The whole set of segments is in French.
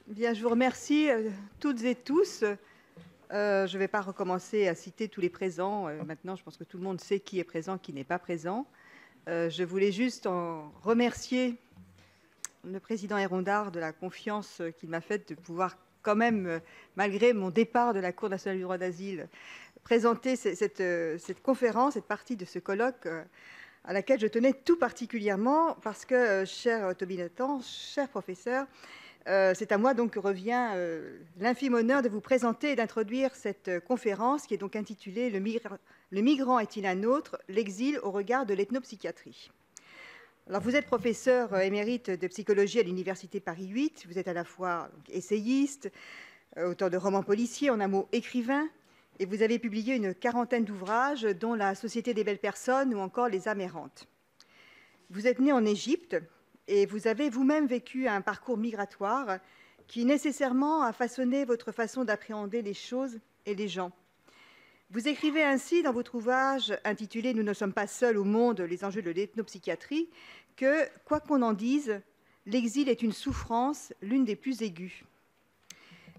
Bien, je vous remercie toutes et tous. Je ne vais pas recommencer à citer tous les présents. Maintenant, je pense que tout le monde sait qui est présent, qui n'est pas présent. Je voulais juste en remercier le président Hérondard de la confiance qu'il m'a faite de pouvoir quand même, malgré mon départ de la Cour nationale du droit d'asile, présenter cette conférence, cette partie de ce colloque à laquelle je tenais tout particulièrement parce que, cher Toby Nathan, cher professeur, c'est à moi donc que revient l'infime honneur de vous présenter et d'introduire cette conférence qui est donc intitulée Le migrant est-il un autre? L'exil au regard de l'ethnopsychiatrie. Alors vous êtes professeur émérite de psychologie à l'université Paris 8, vous êtes à la fois essayiste, auteur de romans policiers, en un mot écrivain, et vous avez publié une quarantaine d'ouvrages dont La Société des belles personnes ou encore Les âmes errantes. Vous êtes né en Égypte, et vous avez vous-même vécu un parcours migratoire qui nécessairement a façonné votre façon d'appréhender les choses et les gens. Vous écrivez ainsi dans votre ouvrage intitulé « Nous ne sommes pas seuls au monde, les enjeux de l'ethnopsychiatrie » que, quoi qu'on en dise, l'exil est une souffrance, l'une des plus aiguës.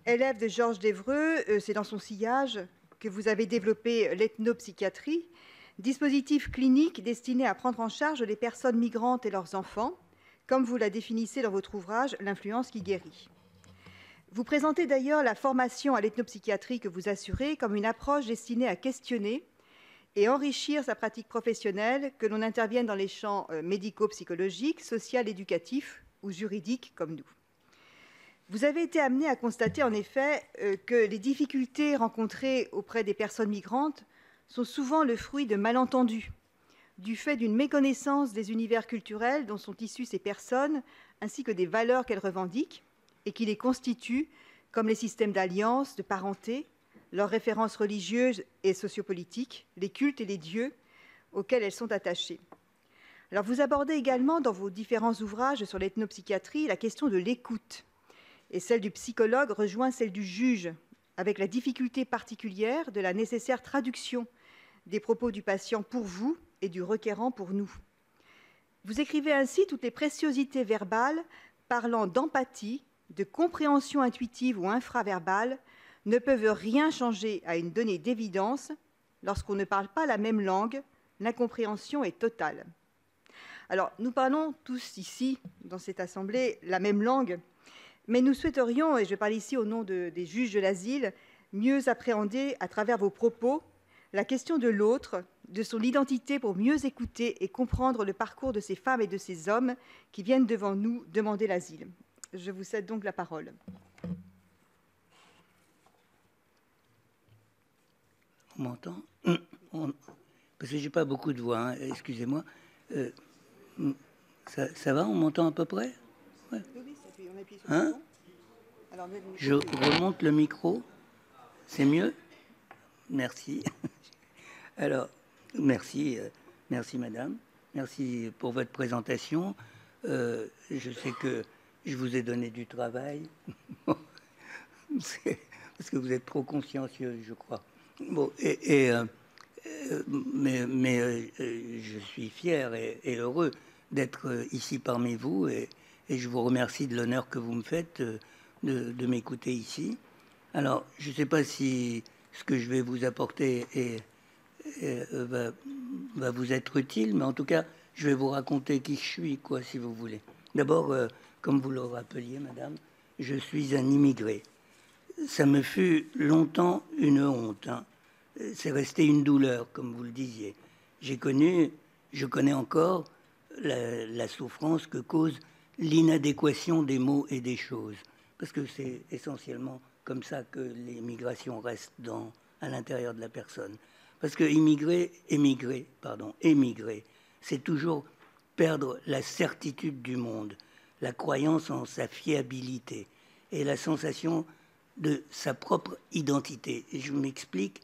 Élève de Georges d'Évreux, c'est dans son sillage que vous avez développé l'ethnopsychiatrie, dispositif clinique destiné à prendre en charge les personnes migrantes et leurs enfants, comme vous la définissez dans votre ouvrage « L'influence qui guérit ». Vous présentez d'ailleurs la formation à l'ethnopsychiatrie que vous assurez comme une approche destinée à questionner et enrichir sa pratique professionnelle, que l'on intervienne dans les champs médico-psychologiques, social, éducatifs ou juridiques comme nous. Vous avez été amené à constater en effet que les difficultés rencontrées auprès des personnes migrantes sont souvent le fruit de malentendus, du fait d'une méconnaissance des univers culturels dont sont issues ces personnes, ainsi que des valeurs qu'elles revendiquent et qui les constituent, comme les systèmes d'alliance, de parenté, leurs références religieuses et sociopolitiques, les cultes et les dieux auxquels elles sont attachées. Alors, vous abordez également dans vos différents ouvrages sur l'ethnopsychiatrie la question de l'écoute, et celle du psychologue rejoint celle du juge, avec la difficulté particulière de la nécessaire traduction des propos du patient pour vous et du requérant pour nous. Vous écrivez ainsi toutes les préciosités verbales parlant d'empathie, de compréhension intuitive ou infraverbale ne peuvent rien changer à une donnée d'évidence. Lorsqu'on ne parle pas la même langue, l'incompréhension est totale. Alors, nous parlons tous ici, dans cette assemblée, la même langue, mais nous souhaiterions, et je parle ici au nom des juges de l'asile, mieux appréhender à travers vos propos la question de l'autre, de son identité pour mieux écouter et comprendre le parcours de ces femmes et de ces hommes qui viennent devant nous demander l'asile. Je vous cède donc la parole. On m'entend? Parce que j'ai pas beaucoup de voix, hein. Excusez-moi. Ça va, on m'entend à peu près? Ouais. Oui, on appuie sur hein? Alors, je remonte le micro. C'est mieux? Merci. Alors, merci, merci madame. Merci pour votre présentation. Je sais que je vous ai donné du travail. Parce que vous êtes trop consciencieuse, je crois. Bon, mais je suis fier et heureux d'être ici parmi vous et je vous remercie de l'honneur que vous me faites de m'écouter ici. Alors, je ne sais pas si ce que je vais vous apporter va vous être utile, mais en tout cas, je vais vous raconter qui je suis, quoi, si vous voulez. D'abord, comme vous le rappeliez, madame, je suis un immigré. Ça me fut longtemps une honte, hein. C'est resté une douleur, comme vous le disiez. Je connais encore la souffrance que cause l'inadéquation des mots et des choses, parce que c'est essentiellement comme ça que les migrations restent à l'intérieur de la personne. Parce que émigrer, c'est toujours perdre la certitude du monde, la croyance en sa fiabilité et la sensation de sa propre identité. Et je m'explique,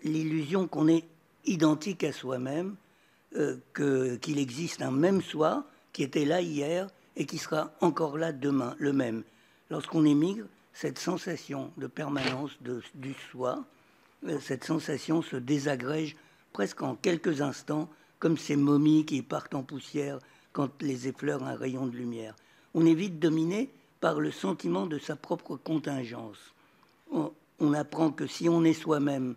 l'illusion qu'on est identique à soi-même, qu'il existe un même soi qui était là hier et qui sera encore là demain, le même. Lorsqu'on émigre, cette sensation de permanence du soi, cette sensation se désagrège presque en quelques instants, comme ces momies qui partent en poussière quand les effleure un rayon de lumière. On est vite dominé par le sentiment de sa propre contingence. On apprend que si on est soi-même,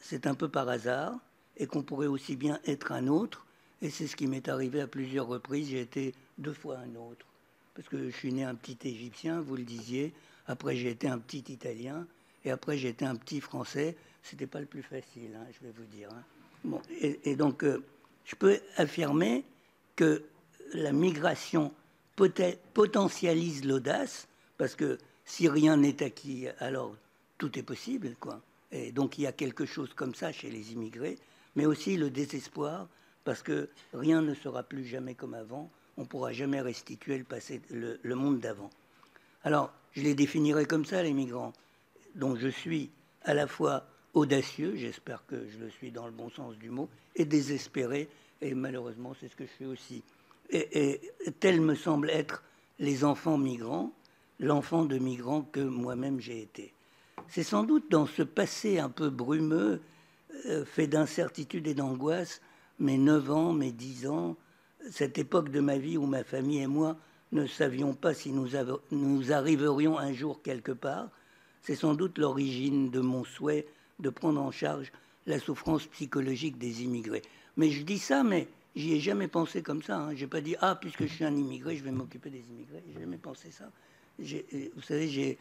c'est un peu par hasard, et qu'on pourrait aussi bien être un autre. Et c'est ce qui m'est arrivé à plusieurs reprises. J'ai été 2 fois un autre. Parce que je suis né un petit Égyptien, vous le disiez. Après, j'ai été un petit Italien. Et après, j'ai été un petit Français. C'était pas le plus facile, hein, je vais vous dire. Hein. Bon, et donc, je peux affirmer que la migration potentialise l'audace, parce que si rien n'est acquis, alors tout est possible, quoi. Et donc, il y a quelque chose comme ça chez les immigrés, mais aussi le désespoir, parce que rien ne sera plus jamais comme avant. On ne pourra jamais restituer le passé, le monde d'avant. Alors, je les définirais comme ça, les migrants. Donc, je suis à la fois audacieux, j'espère que je le suis dans le bon sens du mot, et désespéré, et malheureusement, c'est ce que je suis aussi. Et tel me semble être les enfants migrants, l'enfant de migrants que moi-même j'ai été. C'est sans doute dans ce passé un peu brumeux, fait d'incertitude et d'angoisse, mes 9 ans, mes 10 ans, cette époque de ma vie où ma famille et moi ne savions pas si nous arriverions un jour quelque part, c'est sans doute l'origine de mon souhait de prendre en charge la souffrance psychologique des immigrés. Mais je dis ça, mais j'y ai jamais pensé comme ça. Hein. Je n'ai pas dit, ah, puisque je suis un immigré, je vais m'occuper des immigrés. J'ai jamais pensé ça. Vous savez,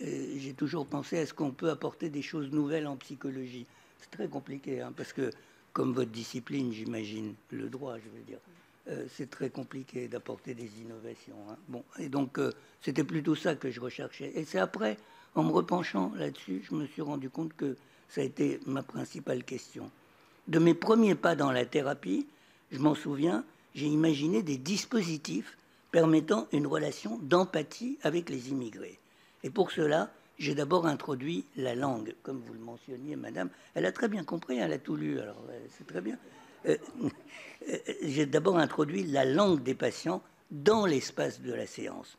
j'ai toujours pensé à ce qu'on peut apporter des choses nouvelles en psychologie. C'est très compliqué, hein, parce que, comme votre discipline, j'imagine, le droit, je veux dire, c'est très compliqué d'apporter des innovations. Hein. Bon, et donc, c'était plutôt ça que je recherchais. Et c'est après, en me repenchant là-dessus, je me suis rendu compte que ça a été ma principale question. De mes premiers pas dans la thérapie, je m'en souviens, j'ai imaginé des dispositifs permettant une relation d'empathie avec les immigrés. Et pour cela, j'ai d'abord introduit la langue, comme vous le mentionniez, madame. Elle a très bien compris, elle a tout lu, alors c'est très bien. J'ai d'abord introduit la langue des patients dans l'espace de la séance.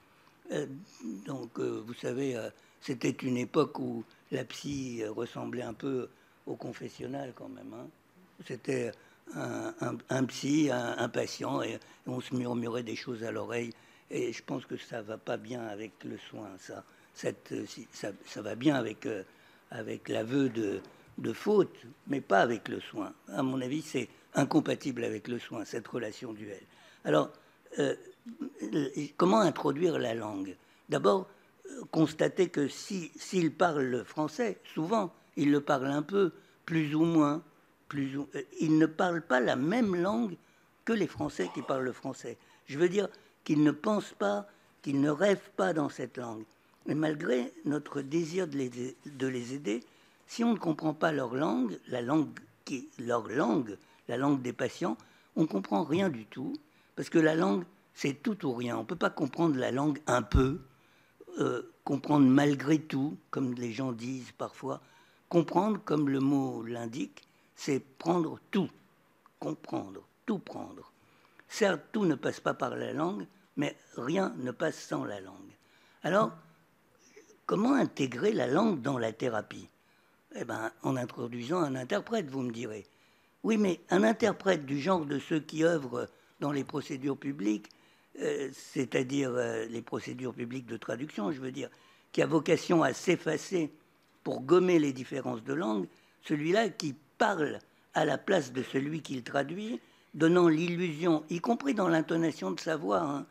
Donc, vous savez, c'était une époque où la psy ressemblait un peu au confessionnal quand même. Hein. C'était un psy, un patient, et on se murmurait des choses à l'oreille. Et je pense que ça ne va pas bien avec le soin, ça. Ça va bien avec l'aveu de faute, mais pas avec le soin. À mon avis, c'est incompatible avec le soin, cette relation duelle. Alors, comment introduire la langue? D'abord, constater que s'il parle le français, souvent, il le parle un peu, plus ou moins, il ne parle pas la même langue que les Français qui parlent le français. Je veux dire qu'ils ne pensent pas, qu'ils ne rêvent pas dans cette langue. Et malgré notre désir de les aider, si on ne comprend pas leur langue, la langue des patients, on ne comprend rien du tout, parce que la langue, c'est tout ou rien. On ne peut pas comprendre la langue un peu, comprendre malgré tout, comme les gens disent parfois. Comprendre, comme le mot l'indique, c'est prendre tout, comprendre, tout prendre. Certes, tout ne passe pas par la langue, mais rien ne passe sans la langue. Alors, comment intégrer la langue dans la thérapie? Eh bien, en introduisant un interprète, vous me direz. Oui, mais un interprète du genre de ceux qui œuvrent dans les procédures publiques, c'est-à-dire les procédures publiques de traduction, je veux dire, qui a vocation à s'effacer pour gommer les différences de langue, celui-là qui parle à la place de celui qu'il traduit, donnant l'illusion, y compris dans l'intonation de sa voix, hein,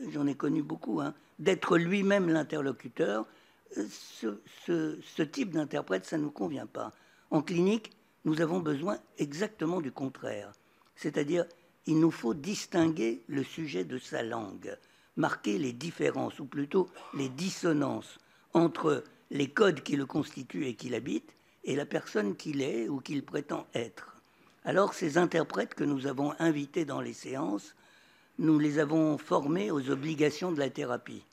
j'en ai connu beaucoup, hein, d'être lui-même l'interlocuteur, ce type d'interprète, ça ne nous convient pas. En clinique, nous avons besoin exactement du contraire. C'est-à-dire, il nous faut distinguer le sujet de sa langue, marquer les différences, ou plutôt les dissonances, entre les codes qui le constituent et qui l'habitent, et la personne qu'il est ou qu'il prétend être. Alors, ces interprètes que nous avons invités dans les séances, nous les avons formés aux obligations de la thérapie.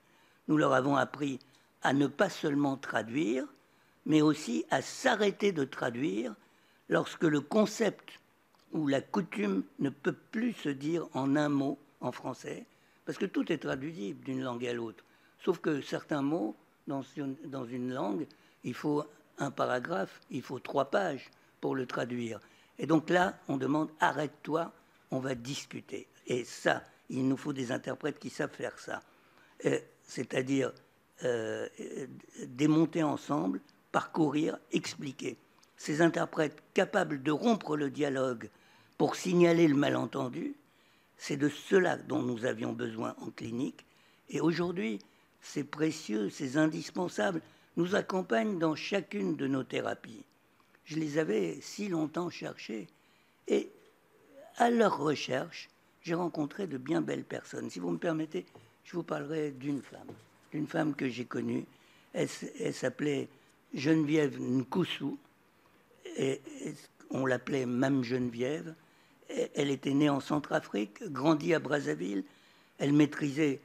Nous leur avons appris à ne pas seulement traduire, mais aussi à s'arrêter de traduire lorsque le concept ou la coutume ne peut plus se dire en un mot en français, parce que tout est traduisible d'une langue à l'autre. Sauf que certains mots, dans une langue, il faut un paragraphe, il faut 3 pages pour le traduire. Et donc là, on demande « arrête-toi, on va discuter ». Et ça, il nous faut des interprètes qui savent faire ça. c'est-à-dire démonter ensemble, parcourir, expliquer. Ces interprètes capables de rompre le dialogue pour signaler le malentendu, c'est de cela dont nous avions besoin en clinique. Et aujourd'hui, c'est précieux, c'est indispensable, nous accompagnent dans chacune de nos thérapies. Je les avais si longtemps cherchés. Et à leur recherche, j'ai rencontré de bien belles personnes. Si vous me permettez, je vous parlerai d'une femme que j'ai connue. Elle s'appelait Geneviève Nkoussou. Et on l'appelait Mame Geneviève. Elle était née en Centrafrique, grandie à Brazzaville. Elle maîtrisait,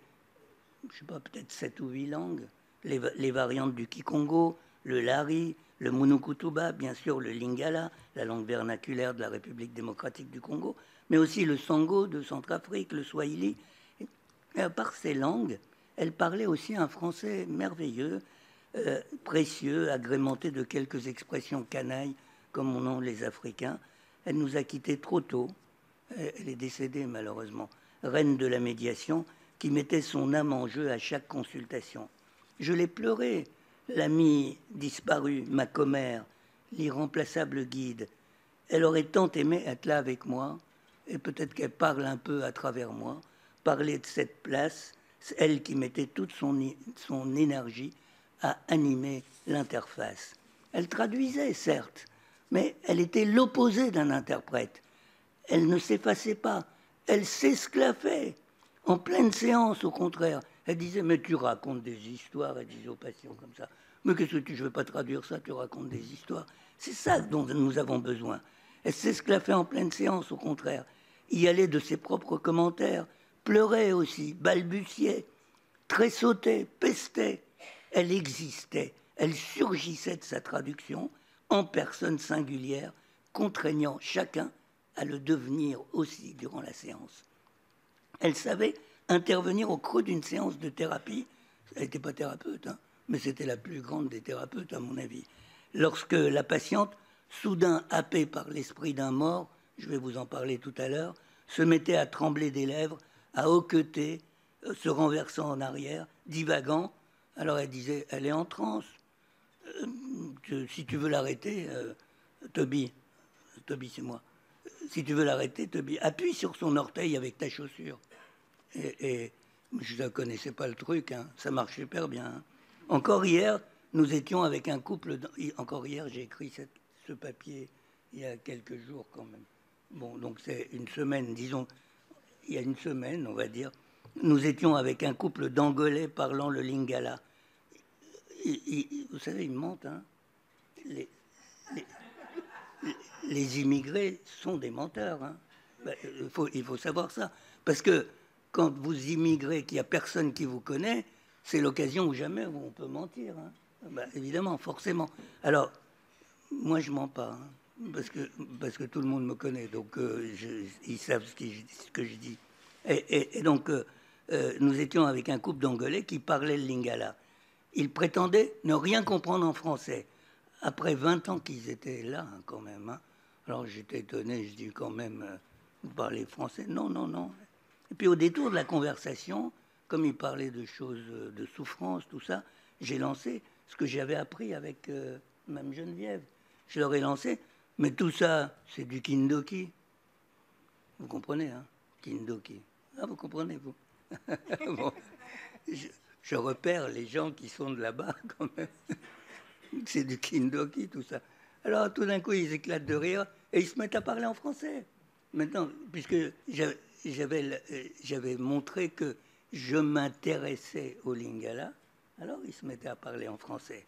je ne sais pas, peut-être 7 ou 8 langues, les variantes du Kikongo, le Lari, le Munukutuba, bien sûr le Lingala, la langue vernaculaire de la République démocratique du Congo, mais aussi le Sango de Centrafrique, le Swahili. Et à part ces langues, elle parlait aussi un français merveilleux, précieux, agrémenté de quelques expressions canailles, comme on ont les Africains. Elle nous a quittés trop tôt. Elle est décédée malheureusement. Reine de la médiation, qui mettait son âme en jeu à chaque consultation. Je l'ai pleuré, l'amie disparue, ma commère, l'irremplaçable guide. Elle aurait tant aimé être là avec moi, et peut-être qu'elle parle un peu à travers moi, parler de cette place, elle qui mettait toute son énergie à animer l'interface. Elle traduisait, certes, mais elle était l'opposé d'un interprète. Elle ne s'effaçait pas, elle s'esclaffait. En pleine séance, au contraire, elle disait « Mais tu racontes des histoires », elle disait aux patients comme ça. « Mais qu'est-ce que je ne veux pas traduire ça, tu racontes des histoires ». C'est ça dont nous avons besoin. Elle s'esclaffait en pleine séance, au contraire. Y allait de ses propres commentaires, pleurait aussi, balbutiait, tressautait, pestait. Elle existait, elle surgissait de sa traduction en personne singulière, contraignant chacun à le devenir aussi durant la séance. Elle savait intervenir au creux d'une séance de thérapie. Elle n'était pas thérapeute, hein, mais c'était la plus grande des thérapeutes, à mon avis. Lorsque la patiente, soudain happée par l'esprit d'un mort, je vais vous en parler tout à l'heure, se mettait à trembler des lèvres, à hoqueter, se renversant en arrière, divagant. Alors elle disait, elle est en transe. Si tu veux l'arrêter, Toby c'est moi. Si tu veux l'arrêter, Toby, appuie sur son orteil avec ta chaussure. Et je ne connaissais pas le truc, hein. Ça marche super bien. Hein. Encore hier, nous étions avec un couple. Encore hier, j'ai écrit ce papier il y a quelques jours quand même. Bon, donc c'est une semaine, disons, il y a une semaine, on va dire. Nous étions avec un couple d'Angolais parlant le Lingala. Vous savez, ils mentent, hein. Les immigrés sont des menteurs. Hein. Ben, il faut savoir ça. Parce que quand vous immigrez, qu'il n'y a personne qui vous connaît, c'est l'occasion ou jamais où on peut mentir. Hein. Ben, évidemment, forcément. Alors, moi, je ne mens pas. Hein, parce que tout le monde me connaît. Donc, ils savent ce que je dis. Et donc, nous étions avec un couple d'Angolais qui parlait le Lingala. Ils prétendaient ne rien comprendre en français. Après 20 ans qu'ils étaient là, hein, quand même. Hein. Alors j'étais étonné, je dis quand même, vous parlez français? Non, non, non. Et puis au détour de la conversation, comme ils parlaient de choses, de souffrance, tout ça, j'ai lancé ce que j'avais appris avec Mme Geneviève. Je leur ai lancé, mais tout ça, c'est du Kindoki. Vous comprenez, hein? Kindoki. Ah, vous comprenez, vous? Bon, je repère les gens qui sont de là-bas, quand même. C'est du Kindoki, tout ça. Alors, tout d'un coup, ils éclatent de rire et ils se mettent à parler en français. Maintenant, puisque j'avais montré que je m'intéressais au Lingala, alors ils se mettaient à parler en français.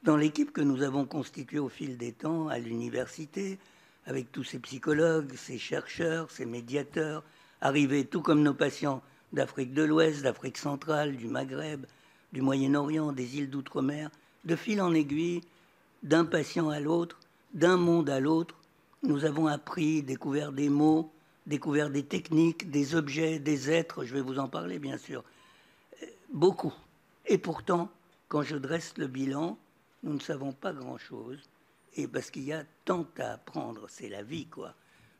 Dans l'équipe que nous avons constituée au fil des temps à l'université, avec tous ces psychologues, ces chercheurs, ces médiateurs, arrivés tout comme nos patients d'Afrique de l'Ouest, d'Afrique centrale, du Maghreb, du Moyen-Orient, des îles d'outre-mer, de fil en aiguille, d'un patient à l'autre, d'un monde à l'autre, nous avons appris, découvert des mots, découvert des techniques, des objets, des êtres, je vais vous en parler bien sûr, beaucoup. Et pourtant, quand je dresse le bilan, nous ne savons pas grand-chose, et parce qu'il y a tant à apprendre, c'est la vie, quoi.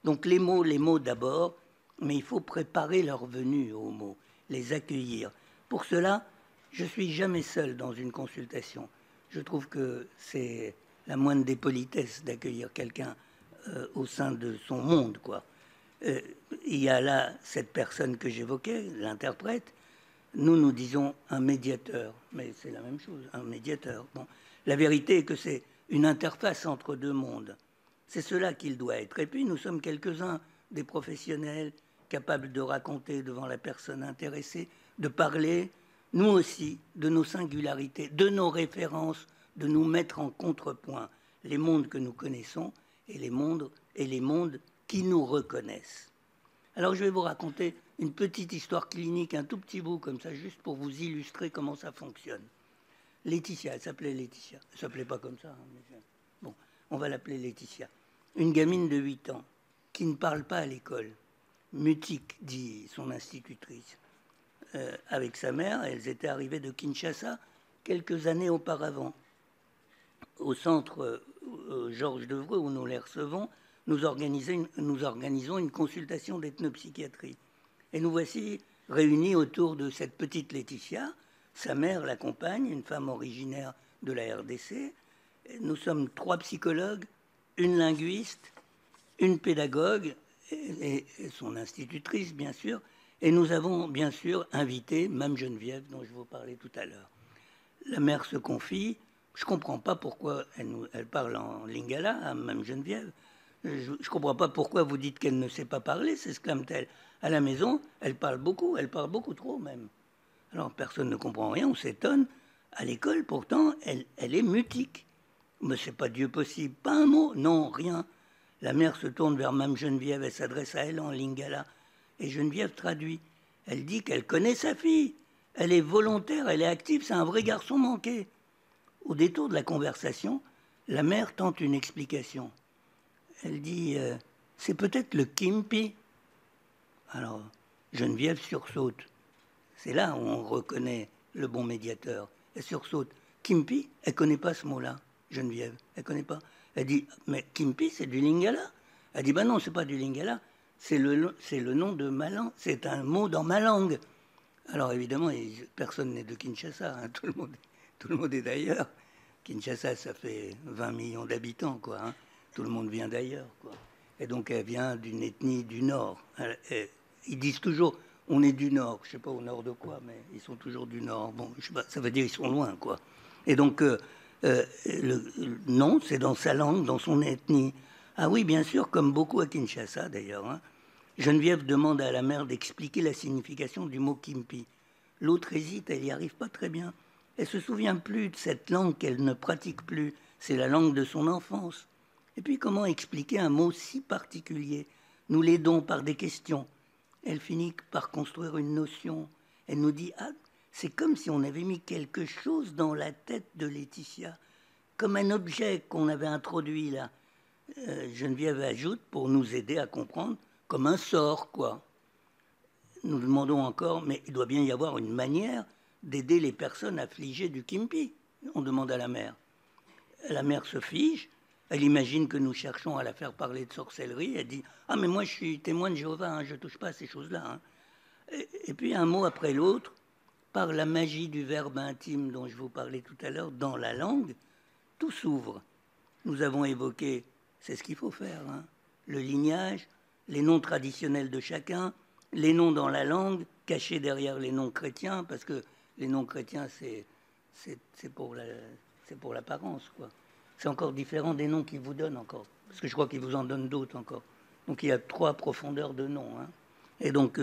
Donc les mots d'abord, mais il faut préparer leur venue aux mots, les accueillir, Pour cela, je ne suis jamais seul dans une consultation. Je trouve que c'est la moindre des politesses d'accueillir quelqu'un au sein de son monde, quoi. Il y a là cette personne que j'évoquais, l'interprète. Nous disons un médiateur, mais c'est la même chose, un médiateur. Bon. La vérité est que c'est une interface entre deux mondes. C'est cela qu'il doit être. Et puis nous sommes quelques-uns des professionnels capables de raconter devant la personne intéressée, de parler, nous aussi, de nos singularités, de nos références, de nous mettre en contrepoint les mondes que nous connaissons et les mondes qui nous reconnaissent. Alors je vais vous raconter une petite histoire clinique, un tout petit bout comme ça, juste pour vous illustrer comment ça fonctionne. Laetitia, elle s'appelait Laetitia. Elle ne s'appelait pas comme ça. Mais... Bon, on va l'appeler Laetitia. Une gamine de 8 ans qui ne parle pas à l'école. Mutique, dit son institutrice. Avec sa mère, elles étaient arrivées de Kinshasa quelques années auparavant. Au centre Georges Devreux, où nous les recevons, nous organisons une consultation d'ethnopsychiatrie. Et nous voici réunis autour de cette petite Laetitia. Sa mère l'accompagne, une femme originaire de la RDC. Nous sommes 3 psychologues, une linguiste, une pédagogue et son institutrice, bien sûr. Et nous avons, bien sûr, invité Mme Geneviève, dont je vous parlais tout à l'heure. La mère se confie. Je ne comprends pas pourquoi elle parle en lingala à Mme Geneviève. Je ne comprends pas pourquoi vous dites qu'elle ne sait pas parler, s'exclame-t-elle. À la maison, elle parle beaucoup trop même. Alors personne ne comprend rien, on s'étonne. À l'école, pourtant, elle est mutique. Mais c'est pas Dieu possible, pas un mot, non, rien. La mère se tourne vers Mme Geneviève, elle s'adresse à elle en lingala. Et Geneviève traduit. Elle dit qu'elle connaît sa fille. Elle est volontaire, elle est active, c'est un vrai garçon manqué. Au détour de la conversation, la mère tente une explication. Elle dit c'est peut-être le kimpi. Alors, Geneviève sursaute. C'est là où on reconnaît le bon médiateur. Elle sursaute. Kimpi, elle ne connaît pas ce mot-là, Geneviève. Elle ne connaît pas. Elle dit mais kimpi, c'est du lingala. Elle dit non, c'est pas du lingala. C'est le nom de ma langue. C'est un mot dans ma langue. Alors évidemment, personne n'est de Kinshasa. Hein. Tout le monde est d'ailleurs. Kinshasa, ça fait 20 millions d'habitants, quoi. Hein. Tout le monde vient d'ailleurs, quoi. Et donc, elle vient d'une ethnie du Nord. Ils disent toujours, on est du Nord. Je ne sais pas au Nord de quoi, mais ils sont toujours du Nord. Bon, je sais pas, ça veut dire qu'ils sont loin, quoi. Et donc, non, c'est dans sa langue, dans son ethnie. Ah oui, bien sûr, comme beaucoup à Kinshasa, d'ailleurs. Hein. Geneviève demande à la mère d'expliquer la signification du mot kimpi. L'autre hésite, elle n'y arrive pas très bien. Elle ne se souvient plus de cette langue qu'elle ne pratique plus. C'est la langue de son enfance. Et puis comment expliquer un mot si particulier? Nous l'aidons par des questions. Elle finit par construire une notion. Elle nous dit ah, c'est comme si on avait mis quelque chose dans la tête de Laetitia, comme un objet qu'on avait introduit là. Geneviève ajoute, pour nous aider à comprendre, comme un sort, quoi. Nous demandons encore, mais il doit bien y avoir une manière d'aider les personnes affligées du kimpi. On demande à la mère. La mère se fige. Elle imagine que nous cherchons à la faire parler de sorcellerie. Elle dit « Ah, mais moi, je suis témoin de Jéhovah, hein, je ne touche pas à ces choses-là. Hein. » Et puis, un mot après l'autre, par la magie du verbe intime dont je vous parlais tout à l'heure, dans la langue, tout s'ouvre. Nous avons évoqué, c'est ce qu'il faut faire, hein, le lignage, les noms traditionnels de chacun, les noms dans la langue, cachés derrière les noms chrétiens, parce que les noms chrétiens, c'est pour l'apparence, quoi. C'est encore différent des noms qu'ils vous donnent encore, parce que je crois qu'ils vous en donnent d'autres encore. Donc il y a 3 profondeurs de noms, hein. Et donc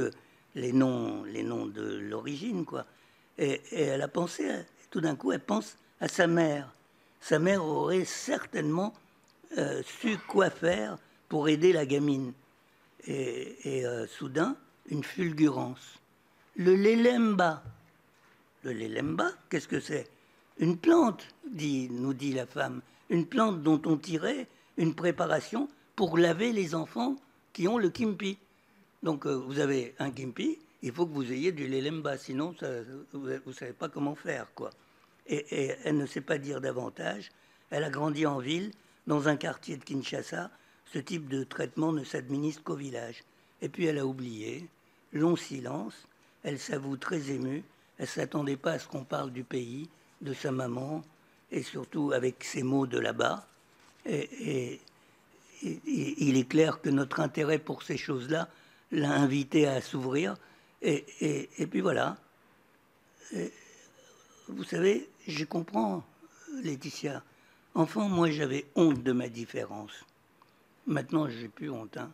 les noms de l'origine, quoi. Et elle a pensé, tout d'un coup, elle pense à sa mère. Sa mère aurait certainement su quoi faire pour aider la gamine. Et soudain, une fulgurance. Le lélemba. Le lélemba, qu'est-ce que c'est? Une plante, nous dit la femme. Une plante dont on tirait une préparation pour laver les enfants qui ont le kimpi. Donc vous avez un kimpi, il faut que vous ayez du lélemba, sinon vous ne savez pas comment faire, quoi. Et elle ne sait pas dire davantage. Elle a grandi en ville, dans un quartier de Kinshasa. Ce type de traitement ne s'administre qu'au village. Et puis elle a oublié. Long silence. Elle s'avoue très émue. Elle ne s'attendait pas à ce qu'on parle du pays, de sa maman, et surtout avec ces mots de là-bas. Et il est clair que notre intérêt pour ces choses-là l'a invité à s'ouvrir. Et puis voilà. Et, vous savez, je comprends, Laetitia. Enfant, moi, j'avais honte de ma différence. Maintenant, j'ai plus honte. Hein.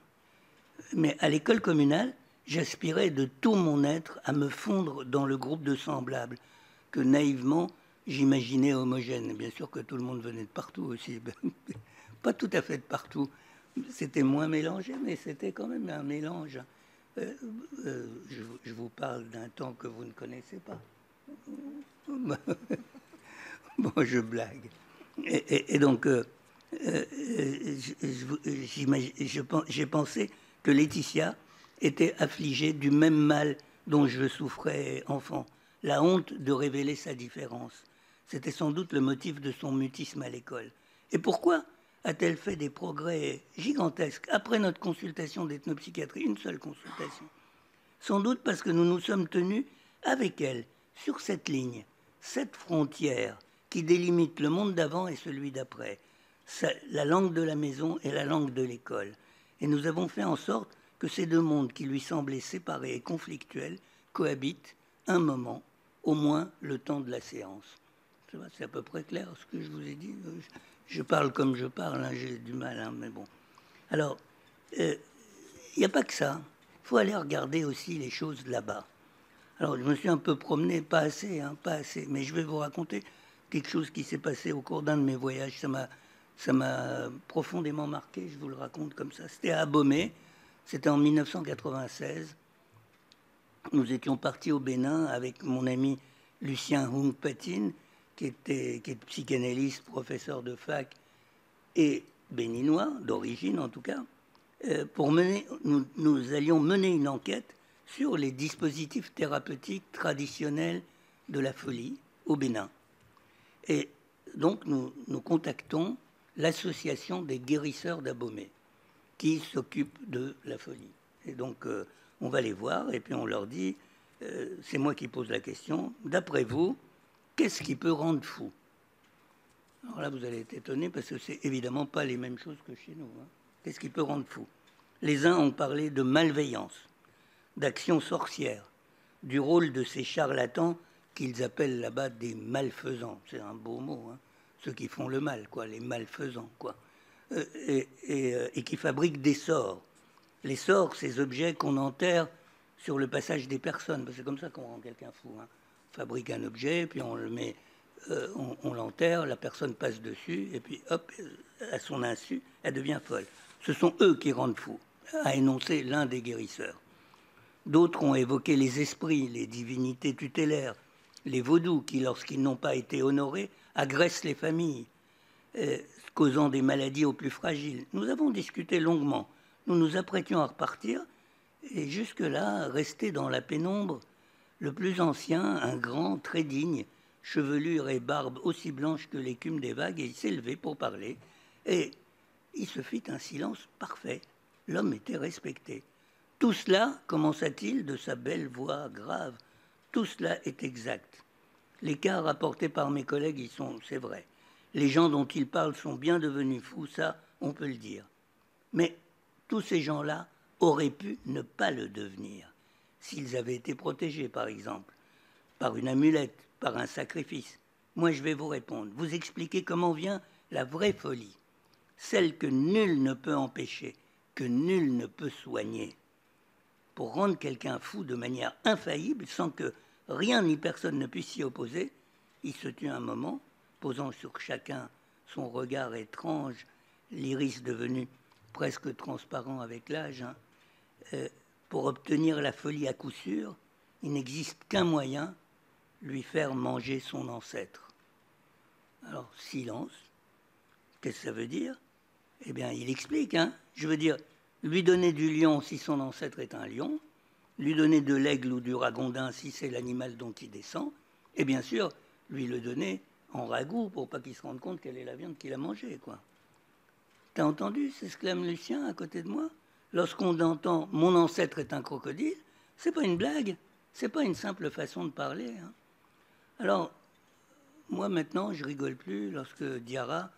Mais à l'école communale, j'aspirais de tout mon être à me fondre dans le groupe de semblables que naïvement j'imaginais homogène. Bien sûr que tout le monde venait de partout aussi. Pas tout à fait de partout. C'était moins mélangé, mais c'était quand même un mélange. Je vous parle d'un temps que vous ne connaissez pas. Bon, je blague. Et donc, j'ai pensé que Laetitia était affligée du même mal dont je souffrais enfant, la honte de révéler sa différence. C'était sans doute le motif de son mutisme à l'école. Et pourquoi a-t-elle fait des progrès gigantesques après notre consultation d'ethnopsychiatrie, une seule consultation? Sans doute parce que nous nous sommes tenus avec elle sur cette ligne, cette frontière qui délimite le monde d'avant et celui d'après, la langue de la maison et la langue de l'école. Et nous avons fait en sorte que ces deux mondes qui lui semblaient séparés et conflictuels cohabitent un moment, au moins le temps de la séance. C'est à peu près clair ce que je vous ai dit. Je parle comme je parle, hein, j'ai du mal, hein, mais bon. Alors, il n'y a pas que ça. Il faut aller regarder aussi les choses là-bas. Alors, je me suis un peu promené, pas assez, mais je vais vous raconter quelque chose qui s'est passé au cours d'un de mes voyages. Ça m'a profondément marqué, je vous le raconte comme ça. C'était à Abomey, c'était en 1996. Nous étions partis au Bénin avec mon ami Lucien Hung Patin, qui est psychanalyste, professeur de fac et béninois, d'origine en tout cas. Nous allions mener une enquête sur les dispositifs thérapeutiques traditionnels de la folie au Bénin. Et donc nous contactons l'association des guérisseurs d'Abomey qui s'occupe de la folie. Et donc on va les voir et puis on leur dit, c'est moi qui pose la question, d'après vous, qu'est-ce qui peut rendre fou? Alors là, vous allez être étonnés parce que c'est évidemment pas les mêmes choses que chez nous. Hein. Qu'est-ce qui peut rendre fou? Les uns ont parlé de malveillance, d'action sorcière, du rôle de ces charlatans qu'ils appellent là-bas des malfaisants. C'est un beau mot, hein. Ceux qui font le mal, quoi, les malfaisants, quoi. Et qui fabriquent des sorts. Les sorts, ces objets qu'on enterre sur le passage des personnes. C'est comme ça qu'on rend quelqu'un fou. Hein. On fabrique un objet, puis on le met, on l'enterre, la personne passe dessus, et puis hop, à son insu, elle devient folle. Ce sont eux qui rendent fou, a énoncé l'un des guérisseurs. D'autres ont évoqué les esprits, les divinités tutélaires, les vaudous qui, lorsqu'ils n'ont pas été honorés, agressent les familles, causant des maladies aux plus fragiles. Nous avons discuté longuement. Nous nous apprêtions à repartir, et jusque-là, resté dans la pénombre, le plus ancien, un grand, très digne, chevelure et barbe aussi blanche que l'écume des vagues, et il s'est levé pour parler. Et il se fit un silence parfait. L'homme était respecté. Tout cela, commença-t-il de sa belle voix grave, tout cela est exact. Les cas rapportés par mes collègues, c'est vrai. Les gens dont ils parlent sont bien devenus fous, ça, on peut le dire. Mais tous ces gens-là auraient pu ne pas le devenir, s'ils avaient été protégés, par exemple, par une amulette, par un sacrifice. Moi, je vais vous répondre. Vous expliquer comment vient la vraie folie, celle que nul ne peut empêcher, que nul ne peut soigner. Pour rendre quelqu'un fou de manière infaillible, sans que rien ni personne ne puisse s'y opposer, il se tut un moment, posant sur chacun son regard étrange, l'iris devenu presque transparent avec l'âge. Hein. Pour obtenir la folie à coup sûr, il n'existe qu'un moyen, lui faire manger son ancêtre. Alors, silence. Qu'est-ce que ça veut dire? Eh bien, il explique. Hein. Je veux dire, lui donner du lion si son ancêtre est un lion, lui donner de l'aigle ou du ragondin si c'est l'animal dont il descend, et bien sûr, lui le donner en ragoût pour pas qu'il se rende compte quelle est la viande qu'il a mangée, quoi. T'as entendu, s'exclame Lucien à côté de moi. Lorsqu'on entend « mon ancêtre est un crocodile », c'est pas une blague. C'est pas une simple façon de parler. Hein. Alors, moi maintenant, je rigole plus lorsque Diarra,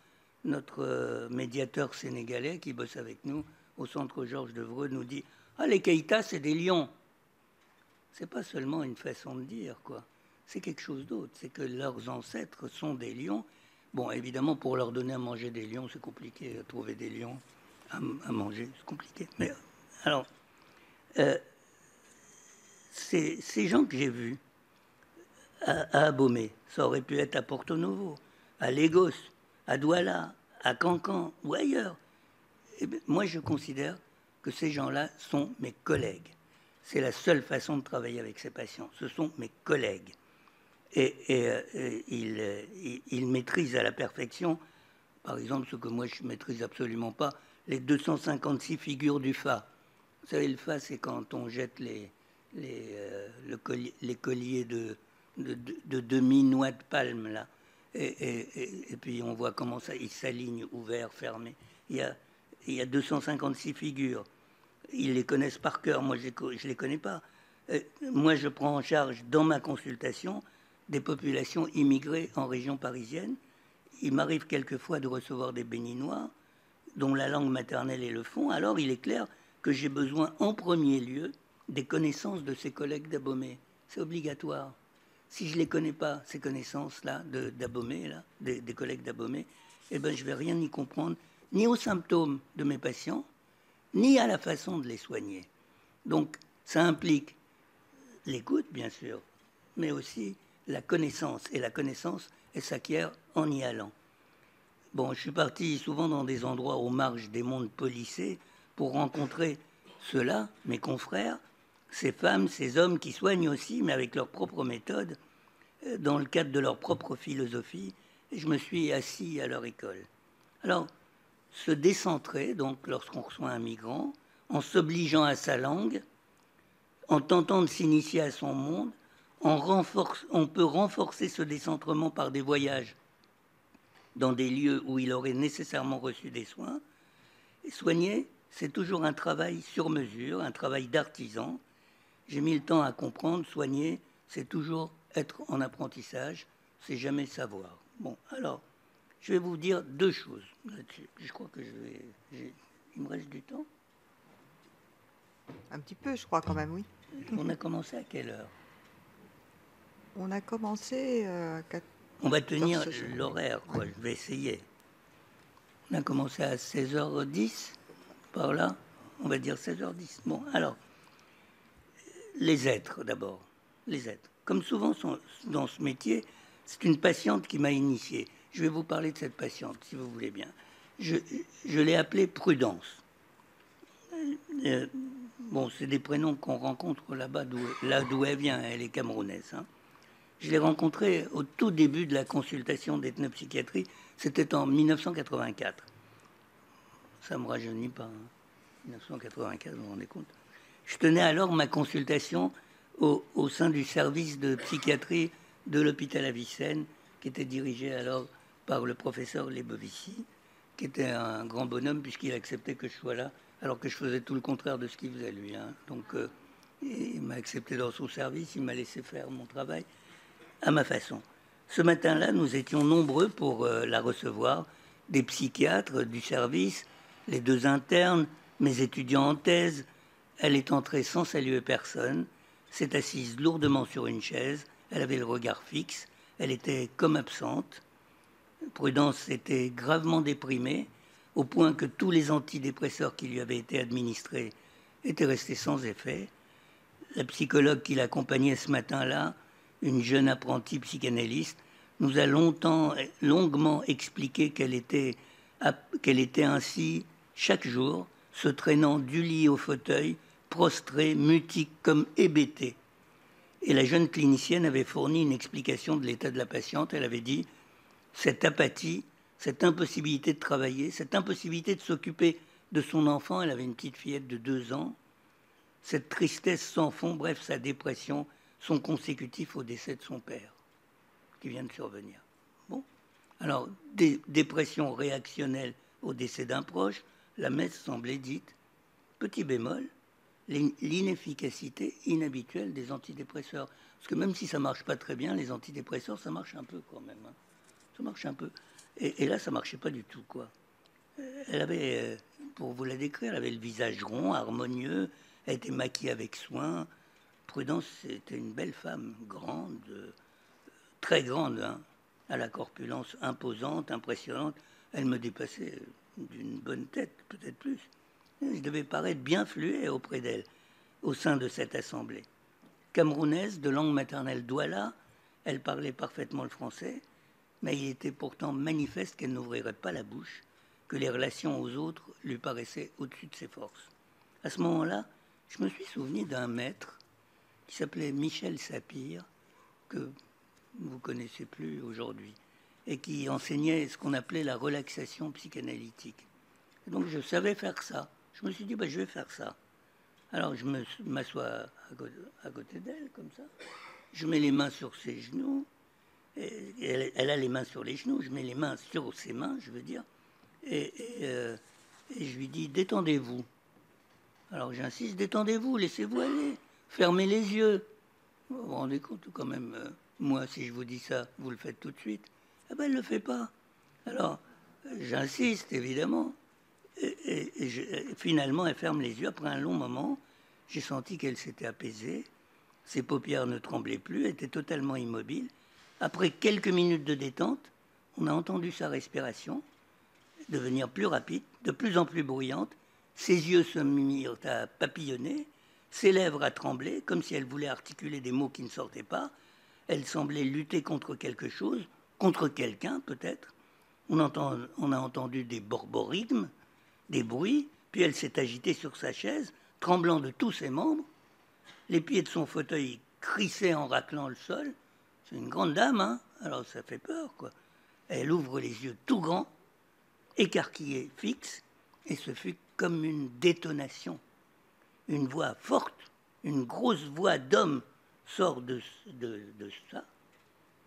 notre médiateur sénégalais qui bosse avec nous au centre Georges Devreux, nous dit « Ah, les Keïtas, c'est des lions !» C'est pas seulement une façon de dire, quoi. C'est quelque chose d'autre. C'est que leurs ancêtres sont des lions. Bon, évidemment, pour leur donner à manger des lions, c'est compliqué. Trouver des lions à manger, c'est compliqué. Mais alors, ces gens que j'ai vus à Abomey, ça aurait pu être à Porto Novo, à Lagos, à Douala, à Cancan ou ailleurs. Eh bien, moi, je considère que ces gens-là sont mes collègues. C'est la seule façon de travailler avec ces patients. Ce sont mes collègues. Et ils maîtrisent à la perfection, par exemple, ce que moi je ne maîtrise absolument pas, les 256 figures du Fa. Vous savez, le Fa, c'est quand on jette les colliers de demi-noix de palme, là. Et puis on voit comment ça, ils s'alignent, ouverts, fermés. Il y a 256 figures. Ils les connaissent par cœur. Moi, je ne les connais pas. Moi, je prends en charge dans ma consultation des populations immigrées en région parisienne. Il m'arrive quelquefois de recevoir des béninois dont la langue maternelle est le fond. Alors, il est clair que j'ai besoin en premier lieu des connaissances de ces collègues d'Abomey. C'est obligatoire. Si je ne les connais pas, ces connaissances-là d'Abomey, des collègues d'Abomey, eh ben, je ne vais rien y comprendre, ni aux symptômes de mes patients, ni à la façon de les soigner. Donc, ça implique l'écoute, bien sûr, mais aussi la connaissance. Et la connaissance, elle s'acquiert en y allant. Bon, je suis parti souvent dans des endroits aux marges des mondes policés pour rencontrer ceux-là, mes confrères, ces femmes, ces hommes qui soignent aussi, mais avec leur propre méthode, dans le cadre de leur propre philosophie. Et je me suis assis à leur école. Alors, se décentrer, donc lorsqu'on reçoit un migrant, en s'obligeant à sa langue, en tentant de s'initier à son monde, on peut renforcer ce décentrement par des voyages dans des lieux où il aurait nécessairement reçu des soins. Et soigner, c'est toujours un travail sur mesure, un travail d'artisan. J'ai mis le temps à comprendre, soigner, c'est toujours être en apprentissage, c'est jamais savoir. Bon, alors, je vais vous dire deux choses là-dessus. Je crois que il me reste du temps. Un petit peu, je crois quand même, oui. On a commencé à quelle heure? On a commencé à 4... On va tenir l'horaire, quoi. Ouais. Je vais essayer. On a commencé à 16h10, par là. On va dire 16h10. Bon, alors, les êtres d'abord. Les êtres. Comme souvent dans ce métier, c'est une patiente qui m'a initié. Je vais vous parler de cette patiente, si vous voulez bien. Je l'ai appelée Prudence. Bon, c'est des prénoms qu'on rencontre là-bas, d'où elle vient. Elle est camerounaise. Hein. Je l'ai rencontrée au tout début de la consultation d'ethnopsychiatrie. C'était en 1984. Ça ne me rajeunit pas. Hein. 1984, vous vous rendez compte? Je tenais alors ma consultation au sein du service de psychiatrie de l'hôpital Avicenne, qui était dirigé alors par le professeur Lebovici, qui était un grand bonhomme puisqu'il acceptait que je sois là, alors que je faisais tout le contraire de ce qu'il faisait lui. Hein. Donc il m'a accepté dans son service, il m'a laissé faire mon travail à ma façon. Ce matin-là, nous étions nombreux pour la recevoir, des psychiatres du service, les deux internes, mes étudiants en thèse. Elle est entrée sans saluer personne, s'est assise lourdement sur une chaise, elle avait le regard fixe, elle était comme absente. Prudence était gravement déprimée, au point que tous les antidépresseurs qui lui avaient été administrés étaient restés sans effet. La psychologue qui l'accompagnait ce matin-là, une jeune apprentie psychanalyste, nous a longuement expliqué qu'elle était ainsi chaque jour, se traînant du lit au fauteuil, prostrée, mutique, comme hébétée. Et la jeune clinicienne avait fourni une explication de l'état de la patiente. Elle avait dit « Cette apathie, cette impossibilité de travailler, cette impossibilité de s'occuper de son enfant, elle avait une petite fillette de 2 ans, cette tristesse sans fond, bref, sa dépression, sont consécutifs au décès de son père, qui vient de survenir. » Bon. Alors, dépression réactionnelle au décès d'un proche, la messe semblait dite. Petit bémol, l'inefficacité inhabituelle des antidépresseurs. Parce que même si ça ne marche pas très bien, les antidépresseurs, ça marche un peu quand même. Hein. Ça marche un peu. Et là, ça ne marchait pas du tout, quoi. Elle avait, pour vous la décrire, elle avait le visage rond, harmonieux, elle était maquillée avec soin. Prudence, c'était une belle femme, grande, très grande, hein, à la corpulence imposante, impressionnante. Elle me dépassait d'une bonne tête, peut-être plus. Je devais paraître bien fluet auprès d'elle, au sein de cette assemblée. Camerounaise, de langue maternelle douala, elle parlait parfaitement le français, mais il était pourtant manifeste qu'elle n'ouvrirait pas la bouche, que les relations aux autres lui paraissaient au-dessus de ses forces. À ce moment-là, je me suis souvenu d'un maître qui s'appelait Michel Sapir, que vous ne connaissez plus aujourd'hui, et qui enseignait ce qu'on appelait la relaxation psychanalytique. Et donc je savais faire ça. Je me suis dit, je vais faire ça. Alors je m'assois à côté d'elle, comme ça. Je mets les mains sur ses genoux. Et elle a les mains sur les genoux. Je mets les mains sur ses mains, je veux dire. Et je lui dis, détendez-vous. Alors j'insiste, détendez-vous, laissez-vous aller. Fermez les yeux. Vous vous rendez compte quand même, moi, si je vous dis ça, vous le faites tout de suite. Eh ben, elle ne le fait pas. Alors, j'insiste, évidemment. Finalement, elle ferme les yeux. Après un long moment, j'ai senti qu'elle s'était apaisée. Ses paupières ne tremblaient plus, elle était totalement immobile. Après quelques minutes de détente, on a entendu sa respiration devenir plus rapide, de plus en plus bruyante. Ses yeux se mirent à papillonner, ses lèvres à trembler, comme si elle voulait articuler des mots qui ne sortaient pas. Elle semblait lutter contre quelque chose, contre quelqu'un peut-être. On a entendu des borborigmes, des bruits, puis elle s'est agitée sur sa chaise, tremblant de tous ses membres. Les pieds de son fauteuil crissaient en raclant le sol. C'est une grande dame, hein, alors ça fait peur, quoi. Elle ouvre les yeux tout grands, écarquillés, fixes, et ce fut comme une détonation. Une voix forte, une grosse voix d'homme sort de ça,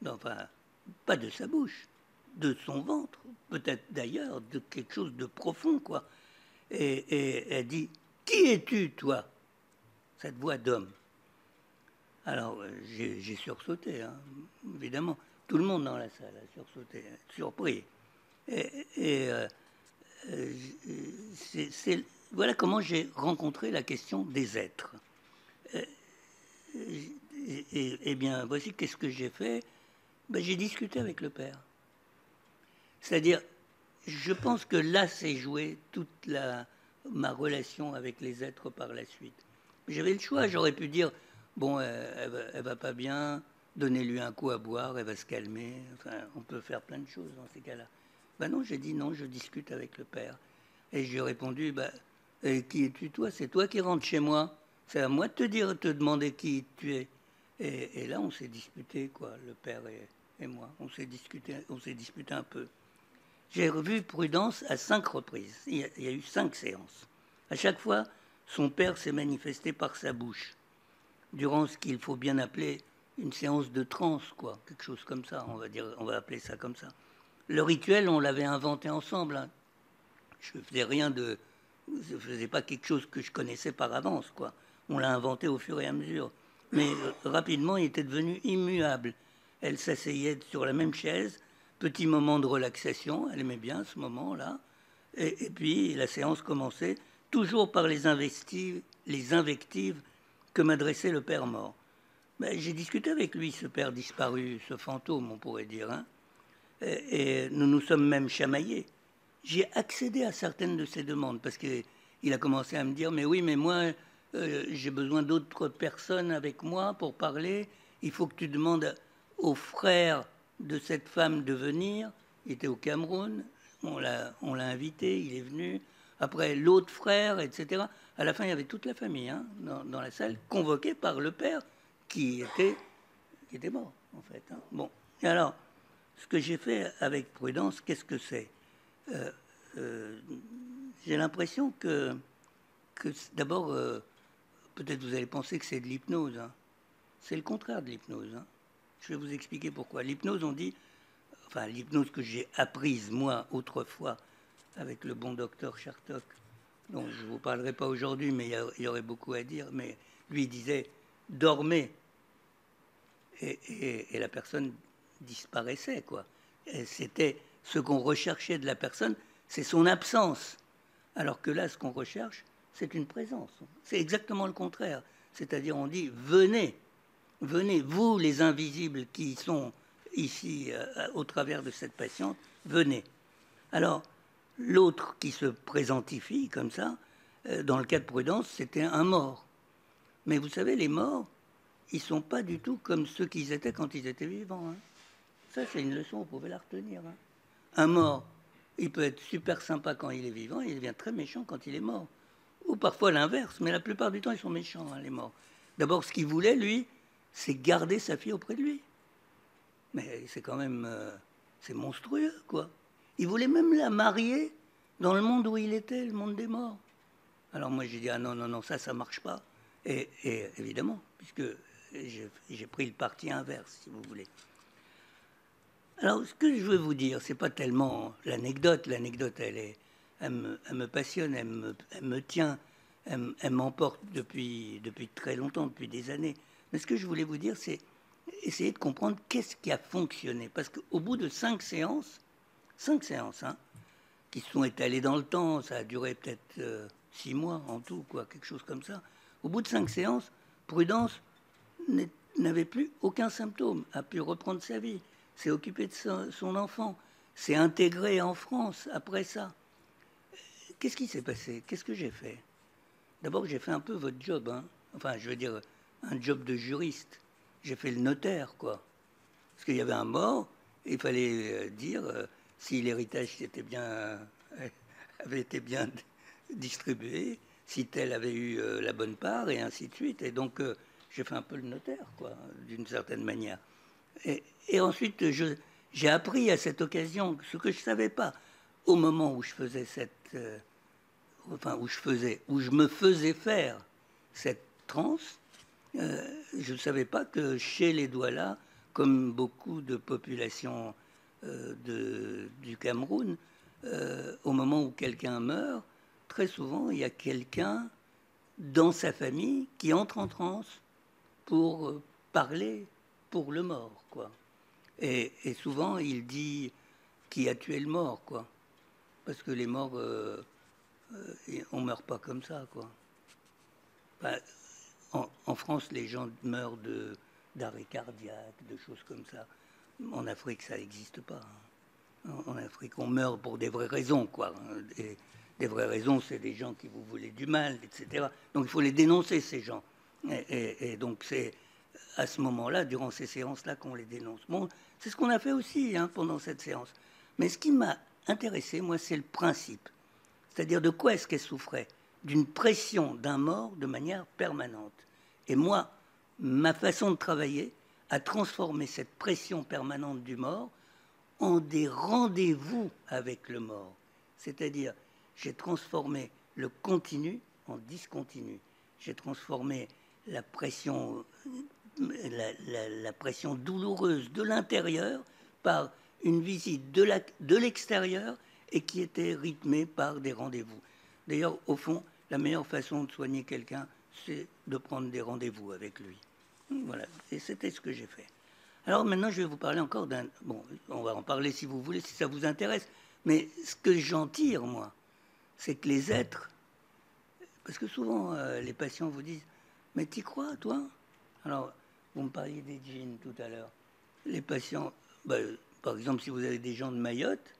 enfin, pas de sa bouche, de son ventre, peut-être d'ailleurs, de quelque chose de profond, quoi. Et elle dit, qui es-tu, toi? Cette voix d'homme. Alors, j'ai sursauté, hein, évidemment. Tout le monde dans la salle a sursauté, surpris. Voilà comment j'ai rencontré la question des êtres. Et bien, voici qu'est-ce que j'ai fait. J'ai discuté avec le Père. C'est-à-dire, je pense que là s'est jouée toute ma relation avec les êtres par la suite. J'avais le choix, j'aurais pu dire, bon, elle va pas bien, donnez-lui un coup à boire, elle va se calmer. Enfin, on peut faire plein de choses dans ces cas-là. Non, j'ai dit non, je discute avec le Père. Et j'ai répondu, qui es-tu toi? C'est toi qui rentres chez moi. C'est à moi de te demander qui tu es. Et là, on s'est disputé, quoi, le Père et moi. On s'est disputé un peu. J'ai revu Prudence à 5 reprises. Il y a eu 5 séances. À chaque fois, son père s'est manifesté par sa bouche, durant ce qu'il faut bien appeler une séance de transe, quoi, quelque chose comme ça, on va appeler ça comme ça. Le rituel, on l'avait inventé ensemble. Hein. Je ne faisais pas quelque chose que je connaissais par avance, quoi. On l'a inventé au fur et à mesure. Mais rapidement, il était devenu immuable. Elle s'asseyait sur la même chaise, petit moment de relaxation, elle aimait bien ce moment-là. Et puis la séance commençait, toujours par les invectives que m'adressait le père mort. J'ai discuté avec lui, ce père disparu, ce fantôme, on pourrait dire. Hein. Et nous nous sommes même chamaillés. J'ai accédé à certaines de ses demandes parce qu'il a commencé à me dire, mais oui, mais moi, j'ai besoin d'autres personnes avec moi pour parler. Il faut que tu demandes au frère de cette femme de venir. Il était au Cameroun. On l'a invité, il est venu. Après, l'autre frère, etc. À la fin, il y avait toute la famille hein, dans la salle, convoquée par le père qui était mort, en fait. Hein. Bon, et alors, ce que j'ai fait avec Prudence, qu'est-ce que c'est j'ai l'impression que d'abord, peut-être vous allez penser que c'est de l'hypnose. Hein. C'est le contraire de l'hypnose. Hein. Je vais vous expliquer pourquoi. L'hypnose, on dit, enfin l'hypnose que j'ai apprise moi autrefois avec le bon docteur Chartok, dont je ne vous parlerai pas aujourd'hui, mais il y aurait beaucoup à dire, mais lui il disait dormez, et la personne disparaissait, quoi. C'était ce qu'on recherchait de la personne, c'est son absence. Alors que là, ce qu'on recherche, c'est une présence. C'est exactement le contraire. C'est-à-dire, on dit venez, venez, vous les invisibles qui sont ici au travers de cette patiente, venez. Alors, l'autre qui se présentifie comme ça, dans le cas de Prudence, c'était un mort. Mais vous savez, les morts, ils ne sont pas du tout comme ceux qu'ils étaient quand ils étaient vivants. Hein. Ça, c'est une leçon, vous pouvez la retenir. Hein. Un mort, il peut être super sympa quand il est vivant, il devient très méchant quand il est mort. Ou parfois l'inverse, mais la plupart du temps, ils sont méchants, hein, les morts. D'abord, ce qu'il voulait, lui, c'est garder sa fille auprès de lui. Mais c'est quand même... c'est monstrueux, quoi. Il voulait même la marier dans le monde où il était, le monde des morts. Alors moi, j'ai dit, ah non, non, non, ça marche pas. Et évidemment, puisque j'ai pris le parti inverse, si vous voulez. Alors, ce que je veux vous dire, c'est pas tellement l'anecdote. L'anecdote, elle me passionne, elle me tient, elle m'emporte depuis très longtemps, depuis des années. Mais ce que je voulais vous dire, c'est essayer de comprendre qu'est-ce qui a fonctionné. Parce qu'au bout de 5 séances, hein, qui se sont étalées dans le temps, ça a duré peut-être 6 mois en tout, quoi, quelque chose comme ça. Au bout de 5 séances, Prudence n'avait plus aucun symptôme, a pu reprendre sa vie, s'est occupé de son enfant, s'est intégré en France après ça. Qu'est-ce qui s'est passé? Qu'est-ce que j'ai fait? D'abord, j'ai fait un peu votre job, hein. Enfin, je veux dire, un job de juriste. J'ai fait le notaire, quoi. Parce qu'il y avait un mort, et il fallait dire si l'héritage avait été bien distribué, si tel avait eu la bonne part, et ainsi de suite. Et donc, j'ai fait un peu le notaire, quoi, d'une certaine manière. Et ensuite, j'ai appris à cette occasion ce que je ne savais pas. Au moment où je faisais où je me faisais faire cette transe, je ne savais pas que chez les Douala, comme beaucoup de populations du Cameroun, au moment où quelqu'un meurt, très souvent, il y a quelqu'un dans sa famille qui entre en transe pour parler pour le mort, quoi. Et souvent, il dit qui a tué le mort, quoi. Parce que les morts, on meurt pas comme ça, quoi. Enfin, en France, les gens meurent d'arrêt cardiaque, de choses comme ça. En Afrique, ça n'existe pas. En Afrique, on meurt pour des vraies raisons, quoi. Et des vraies raisons, c'est des gens qui vous voulaient du mal, etc. Donc il faut les dénoncer, ces gens. Et donc c'est à ce moment-là, durant ces séances-là, qu'on les dénonce. Bon, c'est ce qu'on a fait aussi hein, pendant cette séance. Mais ce qui m'a intéressé, moi, c'est le principe. C'est-à-dire de quoi est-ce qu'elle souffrait? D'une pression d'un mort de manière permanente. Et moi, ma façon de travailler a transformé cette pression permanente du mort en des rendez-vous avec le mort. C'est-à-dire, j'ai transformé le continu en discontinu. J'ai transformé la pression, la pression douloureuse de l'intérieur par une visite de l'extérieur et qui était rythmée par des rendez-vous. D'ailleurs, au fond, la meilleure façon de soigner quelqu'un, c'est de prendre des rendez-vous avec lui. Voilà, et c'était ce que j'ai fait. Alors maintenant, je vais vous parler encore d'un... Bon, on va en parler si vous voulez, si ça vous intéresse. Mais ce que j'en tire, moi, c'est que les êtres... Parce que souvent, les patients vous disent, mais t'y crois, toi? Alors, vous me parliez des djinns tout à l'heure. Les patients, par exemple, si vous avez des gens de Mayotte,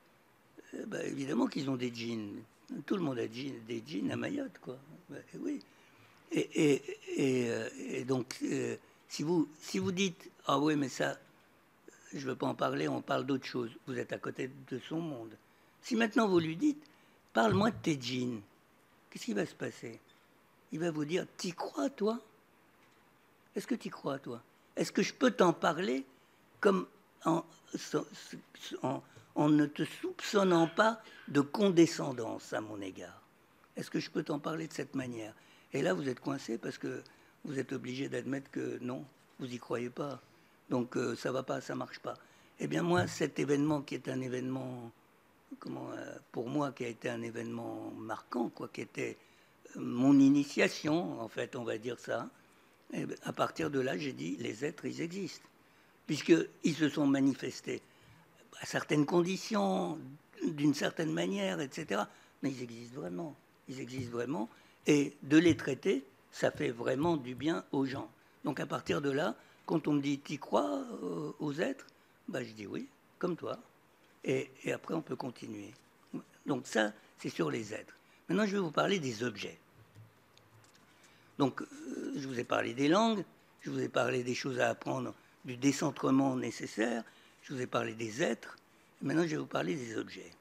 évidemment qu'ils ont des djinns. Tout le monde a des djinns à Mayotte, quoi. Oui. Et donc, si vous dites, ah oui, mais ça, je ne veux pas en parler, on parle d'autre chose, vous êtes à côté de son monde. Si maintenant vous lui dites, parle-moi de tes djinns, qu'est-ce qui va se passer? Il va vous dire, t'y crois, toi? Est-ce que t'y crois, toi? Est-ce que je peux t'en parler comme en ne te soupçonnant pas de condescendance à mon égard? Est-ce que je peux t'en parler de cette manière? Et là, vous êtes coincé parce que vous êtes obligé d'admettre que non, vous n'y croyez pas. Donc ça va pas, ça marche pas. Eh bien moi, cet événement qui est un événement pour moi, qui a été un événement marquant, quoi, qui était mon initiation, en fait, on va dire ça. Et à partir de là, j'ai dit, les êtres, ils existent, puisqu'ils se sont manifestés à certaines conditions, d'une certaine manière, etc. Mais ils existent vraiment. Ils existent vraiment. Et de les traiter, ça fait vraiment du bien aux gens. Donc à partir de là, quand on me dit, t'y crois aux êtres, bah, je dis oui, comme toi. Et après, on peut continuer. Donc ça, c'est sur les êtres. Maintenant, je vais vous parler des objets. Donc, je vous ai parlé des langues, je vous ai parlé des choses à apprendre, du décentrement nécessaire, je vous ai parlé des êtres, et maintenant je vais vous parler des objets.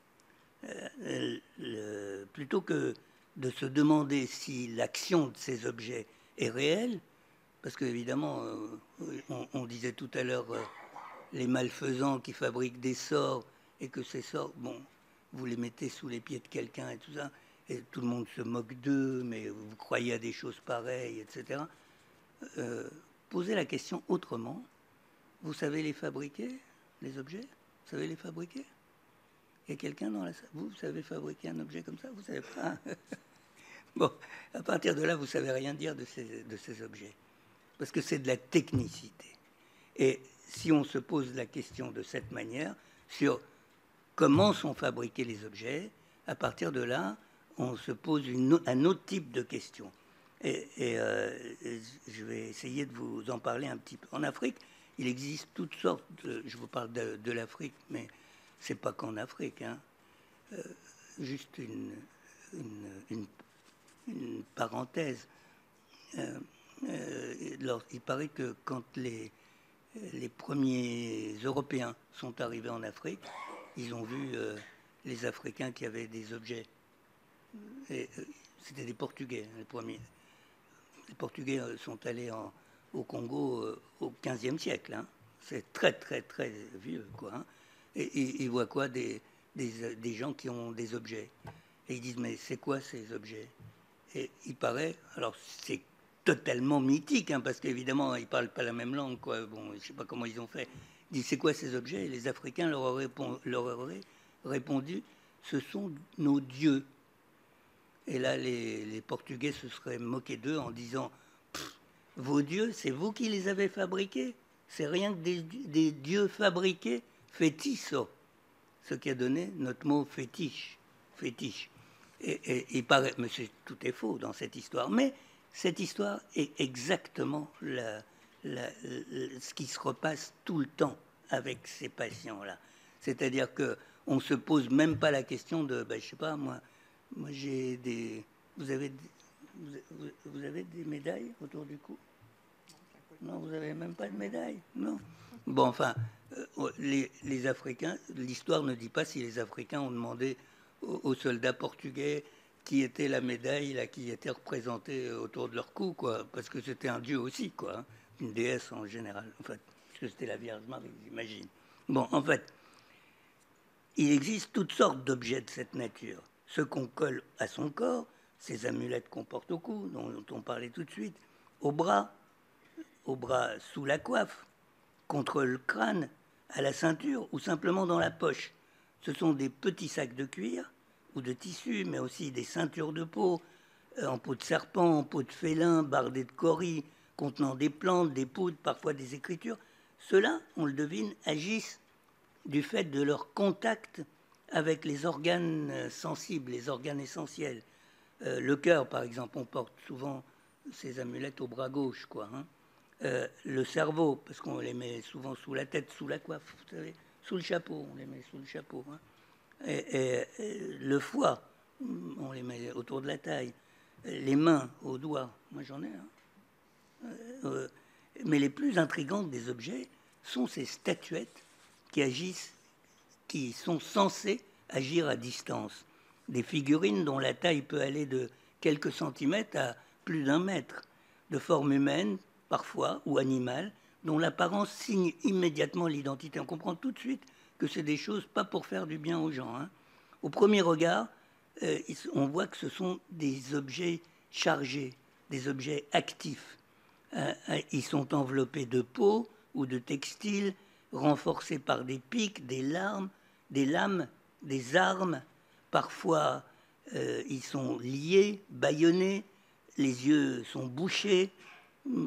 Plutôt que de se demander si l'action de ces objets est réelle, parce qu'évidemment, on disait tout à l'heure, les malfaisants qui fabriquent des sorts, et que ces sorts, bon, vous les mettez sous les pieds de quelqu'un et tout ça, et tout le monde se moque d'eux, mais vous croyez à des choses pareilles, etc. Posez la question autrement. Vous savez les fabriquer, les objets? Vous savez les fabriquer? Il y a quelqu'un dans la salle? Vous savez fabriquer un objet comme ça? Vous savez pas? Bon, à partir de là, vous savez rien dire de ces objets. Parce que c'est de la technicité. Et si on se pose la question de cette manière, sur comment sont fabriqués les objets, à partir de là, on se pose un autre type de question. Et je vais essayer de vous en parler un petit peu. En Afrique, il existe toutes sortes je vous parle de l'Afrique, mais c'est pas qu'en Afrique. Hein. Juste une parenthèse. Il paraît que quand les premiers Européens sont arrivés en Afrique, ils ont vu les Africains qui avaient des objets. C'était des Portugais, les premiers. Les Portugais sont allés au Congo au XVe siècle. Hein. C'est très, très, très vieux, quoi. Hein. Et ils voient quoi? Des gens qui ont des objets. Et ils disent, mais c'est quoi ces objets? Et il paraît, alors c'est totalement mythique, hein, parce qu'évidemment, ils ne parlent pas la même langue, quoi. Bon, je ne sais pas comment ils ont fait. Ils disent, c'est quoi ces objets? Et les Africains leur auraient répondu, ce sont nos dieux. Et là, les Portugais se seraient moqués d'eux en disant, vos dieux, c'est vous qui les avez fabriqués? C'est rien que des dieux fabriqués, fétisso, ce qui a donné notre mot fétiche. Fétiche. Et il paraît, mais tout est faux dans cette histoire. Mais cette histoire est exactement ce qui se repasse tout le temps avec ces patients-là. C'est-à-dire qu'on ne se pose même pas la question de, ben, je sais pas, moi j'ai des... Vous avez des médailles autour du cou? Non, vous n'avez même pas de médaille? Non. Bon, enfin, les Africains, l'histoire ne dit pas si les Africains ont demandé aux soldats portugais qui était la médaille là, qui était représentée autour de leur cou, quoi, parce que c'était un dieu aussi, quoi, hein, une déesse en général, en fait, parce que c'était la Vierge Marie, j'imagine. Bon, en fait, il existe toutes sortes d'objets de cette nature. Ce qu'on colle à son corps, ces amulettes qu'on porte au cou, dont on parlait tout de suite, au bras sous la coiffe, contre le crâne, à la ceinture ou simplement dans la poche. Ce sont des petits sacs de cuir ou de tissu, mais aussi des ceintures de peau, en peau de serpent, en peau de félin, bardées de cauris, contenant des plantes, des poudres, parfois des écritures. Ceux-là, on le devine, agissent du fait de leur contact avec les organes sensibles, les organes essentiels. Le cœur, par exemple, on porte souvent ces amulettes au bras gauche, quoi. Hein. Le cerveau, parce qu'on les met souvent sous la tête, sous la coiffe, vous savez, sous le chapeau, on les met sous le chapeau. Hein. Et le foie, on les met autour de la taille. Les mains, aux doigts, moi j'en ai. Hein. Mais les plus intrigantes des objets sont ces statuettes qui agissent, qui sont censées agir à distance. Des figurines dont la taille peut aller de quelques centimètres à plus d'1 mètre, de forme humaine, parfois, ou animale, dont l'apparence signe immédiatement l'identité. On comprend tout de suite que c'est des choses pas pour faire du bien aux gens. Hein. Au premier regard, on voit que ce sont des objets chargés, des objets actifs. Ils sont enveloppés de peau ou de textiles, renforcés par des pics, des lames, des armes, parfois ils sont liés, bâillonnés, les yeux sont bouchés,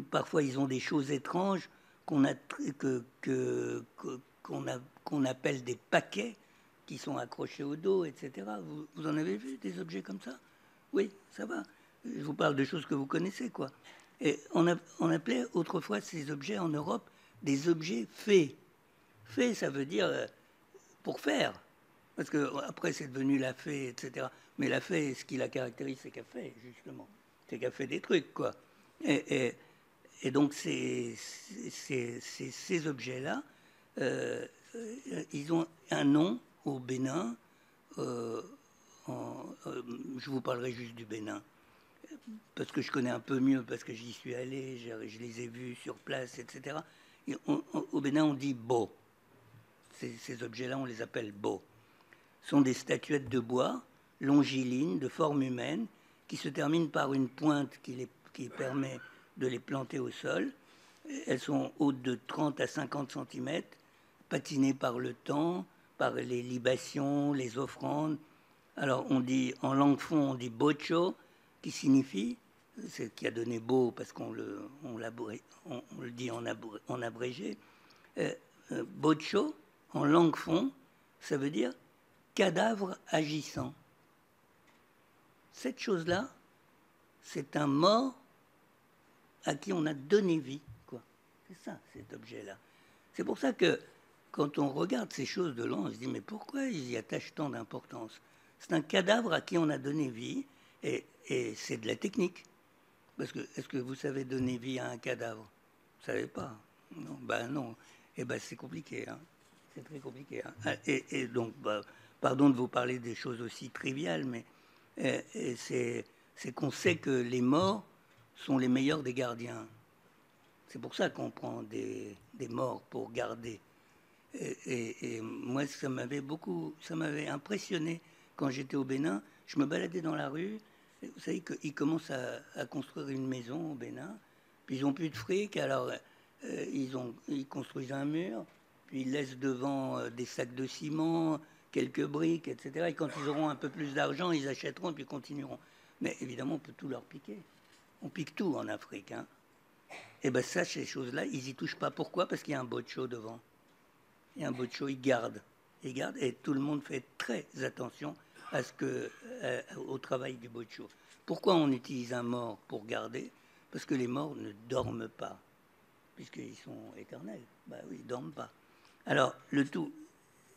parfois ils ont des choses étranges qu'on qu'on appelle des paquets qui sont accrochés au dos, etc. Vous en avez vu des objets comme ça? Oui, ça va. Je vous parle de choses que vous connaissez, quoi. Et on appelait autrefois ces objets en Europe des objets faits. Fait, ça veut dire pour faire. Parce que après, c'est devenu la fée, etc. Mais la fée, ce qui la caractérise, c'est qu'elle fait, justement. C'est qu'elle fait des trucs, quoi. Et donc, ces objets-là, ils ont un nom au Bénin. Je vous parlerai juste du Bénin. Parce que je connais un peu mieux, parce que j'y suis allé, je les ai vus sur place, etc. Et au Bénin, on dit beau. Ces objets-là, on les appelle beaux. Ce sont des statuettes de bois, longilines, de forme humaine, qui se terminent par une pointe qui permet de les planter au sol. Elles sont hautes de 30 à 50 cm, patinées par le temps, par les libations, les offrandes. Alors, on dit, en langue fon, on dit bocho, qui signifie, c'est qui a donné beau parce qu'on le dit en abrégé. Bocho, en langue fon, ça veut dire cadavre agissant. Cette chose-là, c'est un mort à qui on a donné vie, quoi. C'est ça, cet objet-là. C'est pour ça que quand on regarde ces choses de loin, on se dit mais pourquoi ils y attachent tant d'importance? C'est un cadavre à qui on a donné vie et c'est de la technique. Parce que est-ce que vous savez donner vie à un cadavre? Vous savez pas? Non, ben non. Eh ben c'est compliqué, hein. C'est très compliqué. Hein. Et donc, pardon de vous parler des choses aussi triviales, mais c'est qu'on sait que les morts sont les meilleurs des gardiens. C'est pour ça qu'on prend des morts pour garder. Et moi, ça m'avait impressionné quand j'étais au Bénin. Je me baladais dans la rue. Vous savez qu'ils commencent à construire une maison au Bénin. Puis ils n'ont plus de fric, alors ils construisent un mur. Puis ils laissent devant des sacs de ciment, quelques briques, etc. Et quand ils auront un peu plus d'argent, ils achèteront et puis continueront. Mais évidemment, on peut tout leur piquer. On pique tout en Afrique. Hein. Et bien ça, ces choses-là, ils n'y touchent pas. Pourquoi? Parce qu'il y a un bocho devant. Il y a un bocho, ils gardent. Ils gardent et tout le monde fait très attention à au travail du bocho. Pourquoi on utilise un mort pour garder? Parce que les morts ne dorment pas, puisqu'ils sont éternels. Ben oui, ils ne dorment pas. Alors, le tout,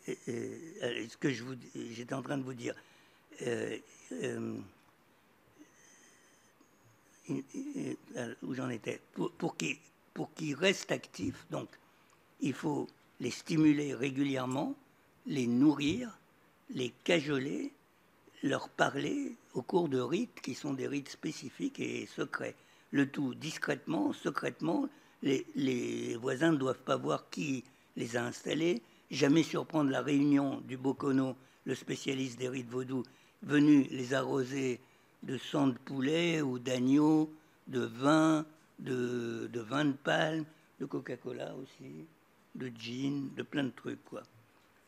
ce que j'étais en train de vous dire, où j'en étais, pour qu'ils restent actifs, donc, il faut les stimuler régulièrement, les nourrir, les cajoler, leur parler au cours de rites qui sont des rites spécifiques et secrets. Le tout discrètement, secrètement. Les voisins ne doivent pas voir qui les a installés, jamais surprendre la réunion du Bokono, le spécialiste des rites vaudous, venu les arroser de sang de poulet ou d'agneau, de vin, de vin de palme, de Coca-Cola aussi, de gin, de plein de trucs, quoi.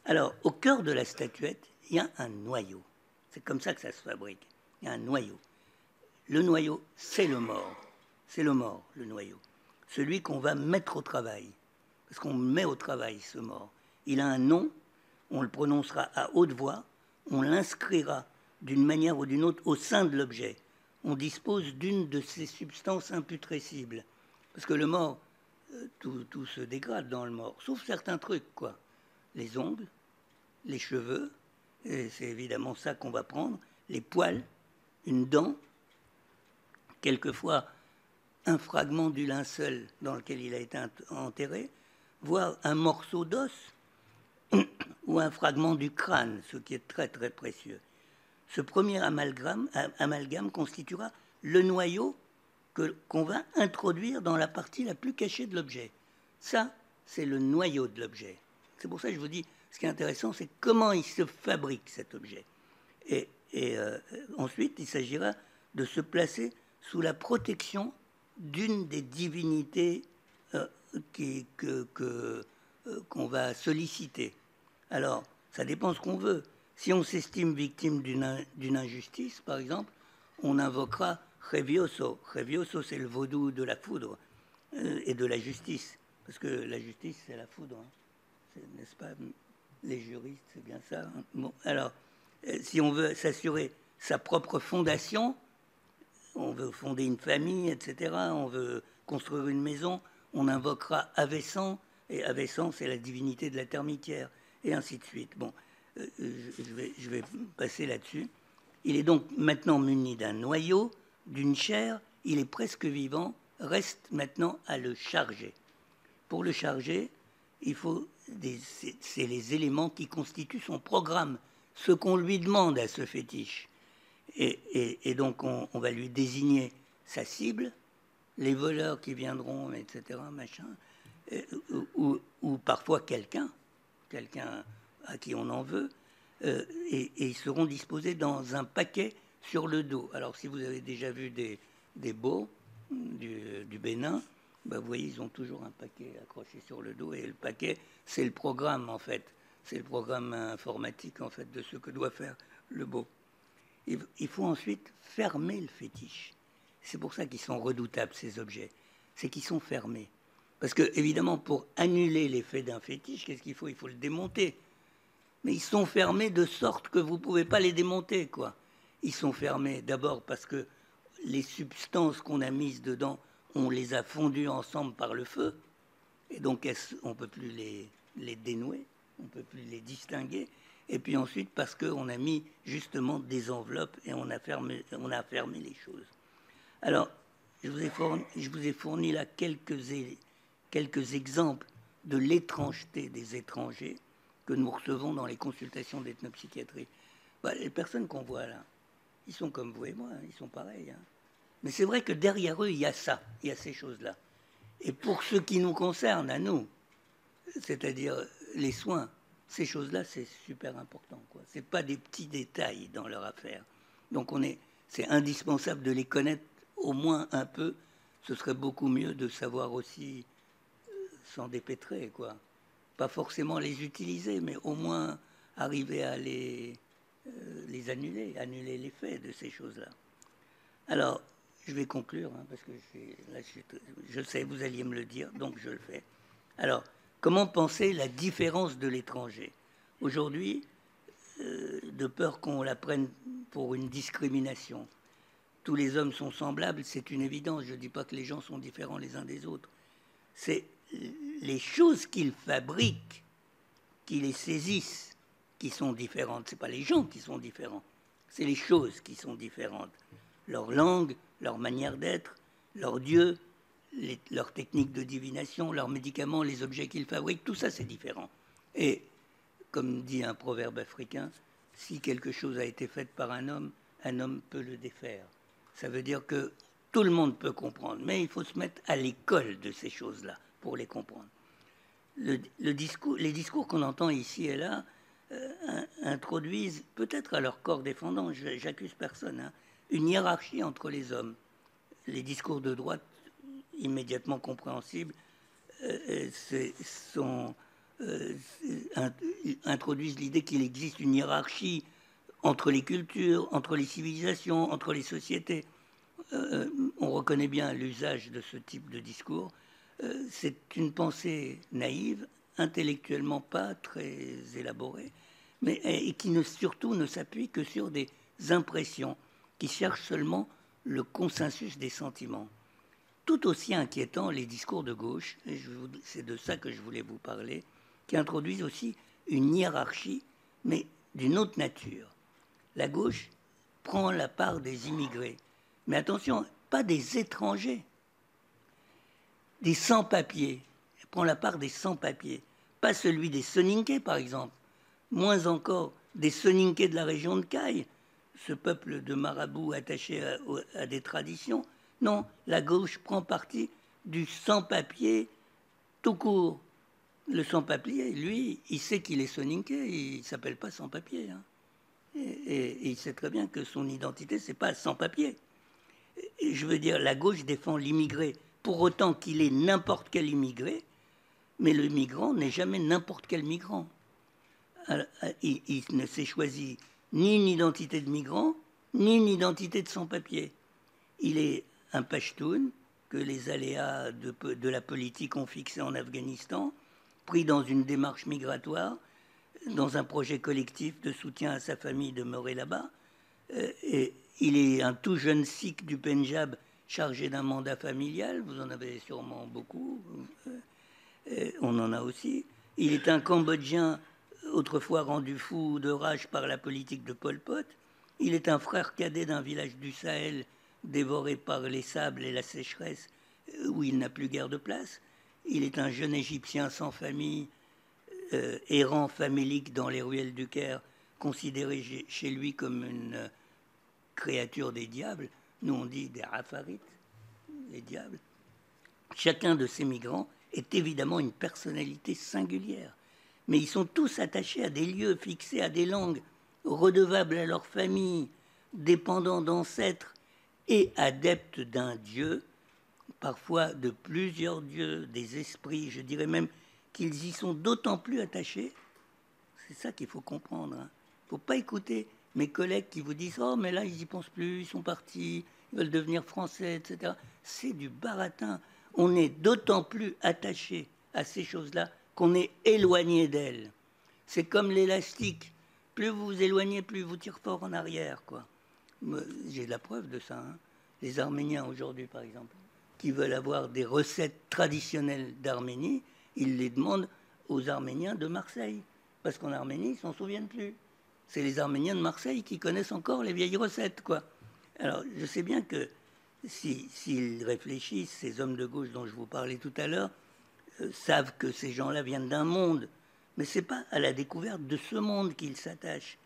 Alors, au cœur de la statuette, il y a un noyau. C'est comme ça que ça se fabrique. Il y a un noyau. Le noyau, c'est le mort. C'est le mort, le noyau. Celui qu'on va mettre au travail. Parce qu'on met au travail ce mort. Il a un nom, on le prononcera à haute voix, on l'inscrira d'une manière ou d'une autre au sein de l'objet. On dispose d'une de ces substances imputrescibles. Parce que le mort, tout se dégrade dans le mort, sauf certains trucs, quoi. Les ongles, les cheveux, et c'est évidemment ça qu'on va prendre, les poils, une dent, quelquefois un fragment du linceul dans lequel il a été enterré, voire un morceau d'os ou un fragment du crâne, ce qui est très très précieux. Ce premier amalgame constituera le noyau qu'on va introduire dans la partie la plus cachée de l'objet. Ça, c'est le noyau de l'objet. C'est pour ça que je vous dis, ce qui est intéressant, c'est comment il se fabrique cet objet. Et ensuite, il s'agira de se placer sous la protection d'une des divinités qu'on va solliciter. Alors, ça dépend ce qu'on veut. Si on s'estime victime d'une injustice, par exemple, on invoquera Revioso. Revioso, c'est le vaudou de la foudre et de la justice. Parce que la justice, c'est la foudre. Hein. N'est-ce pas? Les juristes, c'est bien ça. Hein. Bon, alors, si on veut s'assurer sa propre fondation, on veut fonder une famille, etc., on veut construire une maison, on invoquera Avessan, et Avessan, c'est la divinité de la termitière, et ainsi de suite. Bon, je vais passer là-dessus. Il est donc maintenant muni d'un noyau, d'une chair, il est presque vivant, reste maintenant à le charger. Pour le charger, il faut c'est les éléments qui constituent son programme, ce qu'on lui demande à ce fétiche. Et donc on va lui désigner sa cible, les voleurs qui viendront, etc., machin, ou parfois quelqu'un à qui on en veut, et ils seront disposés dans un paquet sur le dos. Alors si vous avez déjà vu des beaux du Bénin, ben, vous voyez, ils ont toujours un paquet accroché sur le dos, et le paquet, c'est le programme en fait, c'est le programme informatique en fait de ce que doit faire le beau. Il faut ensuite fermer le fétiche. C'est pour ça qu'ils sont redoutables, ces objets. C'est qu'ils sont fermés. Parce que, évidemment, pour annuler l'effet d'un fétiche, qu'est-ce qu'il faut? Il faut le démonter. Mais ils sont fermés de sorte que vous ne pouvez pas les démonter, quoi. Ils sont fermés d'abord parce que les substances qu'on a mises dedans, on les a fondues ensemble par le feu. Et donc, on ne peut plus les dénouer, on ne peut plus les distinguer. Et puis ensuite, parce qu'on a mis justement des enveloppes et on a fermé les choses. Alors, je vous ai fourni là quelques exemples de l'étrangeté des étrangers que nous recevons dans les consultations d'ethnopsychiatrie. Bah, les personnes qu'on voit là, ils sont comme vous et moi, hein, ils sont pareils. Hein. Mais c'est vrai que derrière eux, il y a ça, il y a ces choses-là. Et pour ce qui nous concerne, à nous, c'est-à-dire les soins, ces choses-là, c'est super important. Ce n'est pas des petits détails dans leur affaire. Donc c'est indispensable de les connaître au moins un peu. Ce serait beaucoup mieux de savoir aussi s'en dépêtrer, quoi. Pas forcément les utiliser, mais au moins arriver à les annuler l'effet de ces choses-là. Alors, je vais conclure, hein, parce que je sais, vous alliez me le dire, donc je le fais. Alors, comment penser la différence de l'étranger? Aujourd'hui, de peur qu'on la prenne pour une discrimination, tous les hommes sont semblables, c'est une évidence. Je ne dis pas que les gens sont différents les uns des autres. C'est les choses qu'ils fabriquent, qui les saisissent, qui sont différentes. Ce n'est pas les gens qui sont différents, c'est les choses qui sont différentes. Leur langue, leur manière d'être, leur dieu, leurs techniques de divination, leurs médicaments, les objets qu'ils fabriquent, tout ça c'est différent. Et comme dit un proverbe africain, si quelque chose a été fait par un homme peut le défaire. Ça veut dire que tout le monde peut comprendre, mais il faut se mettre à l'école de ces choses-là pour les comprendre. Les discours qu'on entend ici et là introduisent, peut-être à leur corps défendant, j'accuse personne, hein, une hiérarchie entre les hommes. Les discours de droite, immédiatement compréhensibles, introduisent l'idée qu'il existe une hiérarchie entre les cultures, entre les civilisations, entre les sociétés. On reconnaît bien l'usage de ce type de discours. C'est une pensée naïve, intellectuellement pas très élaborée, mais et qui surtout ne s'appuie que sur des impressions, qui cherchent seulement le consensus des sentiments. Tout aussi inquiétant, les discours de gauche, et c'est de ça que je voulais vous parler, qui introduisent aussi une hiérarchie, mais d'une autre nature. La gauche prend la part des immigrés, mais attention, pas des étrangers, des sans-papiers. Elle prend la part des sans-papiers, pas celui des Soninké, par exemple, moins encore des Soninké de la région de Caille, ce peuple de marabouts attaché à des traditions. Non, la gauche prend parti du sans-papier tout court. Le sans-papier, lui, il sait qu'il est Soninké, il ne s'appelle pas sans-papier. Hein. Et il sait très bien que son identité, ce n'est pas sans-papier. Je veux dire, la gauche défend l'immigré, pour autant qu'il est n'importe quel immigré, mais le migrant n'est jamais n'importe quel migrant. il ne s'est choisi ni une identité de migrant, ni une identité de sans-papier. Il est un Pashtun que les aléas de la politique ont fixé en Afghanistan, pris dans une démarche migratoire, dans un projet collectif de soutien à sa famille demeurée là-bas. Et il est un tout jeune sikh du Pendjab chargé d'un mandat familial. Vous en avez sûrement beaucoup. On en a aussi. Il est un Cambodgien autrefois rendu fou de rage par la politique de Pol Pot. Il est un frère cadet d'un village du Sahel dévoré par les sables et la sécheresse où il n'a plus guère de place. Il est un jeune Égyptien sans famille, errant famélique dans les ruelles du Caire, considéré chez lui comme une créature des diables. Nous on dit des Rafarites, les diables. Chacun de ces migrants est évidemment une personnalité singulière, mais ils sont tous attachés à des lieux fixés, à des langues, redevables à leur famille, dépendants d'ancêtres et adeptes d'un dieu, parfois de plusieurs dieux, des esprits. Je dirais même qu'ils y sont d'autant plus attachés. C'est ça qu'il faut comprendre. Il ne faut pas écouter mes collègues qui vous disent « Oh, mais là, ils n'y pensent plus, ils sont partis, ils veulent devenir français, etc. » C'est du baratin. On est d'autant plus attaché à ces choses-là qu'on est éloigné d'elles. C'est comme l'élastique. Plus vous vous éloignez, plus vous tire fort en arrière, quoi. J'ai de la preuve de ça. Les Arméniens aujourd'hui, par exemple, qui veulent avoir des recettes traditionnelles d'Arménie, ils les demandent aux Arméniens de Marseille. Parce qu'en Arménie, ils ne s'en souviennent plus. C'est les Arméniens de Marseille qui connaissent encore les vieilles recettes, quoi. Alors, je sais bien que s'ils réfléchissent, ces hommes de gauche dont je vous parlais tout à l'heure, savent que ces gens-là viennent d'un monde. Mais ce n'est pas à la découverte de ce monde qu'ils s'attachent.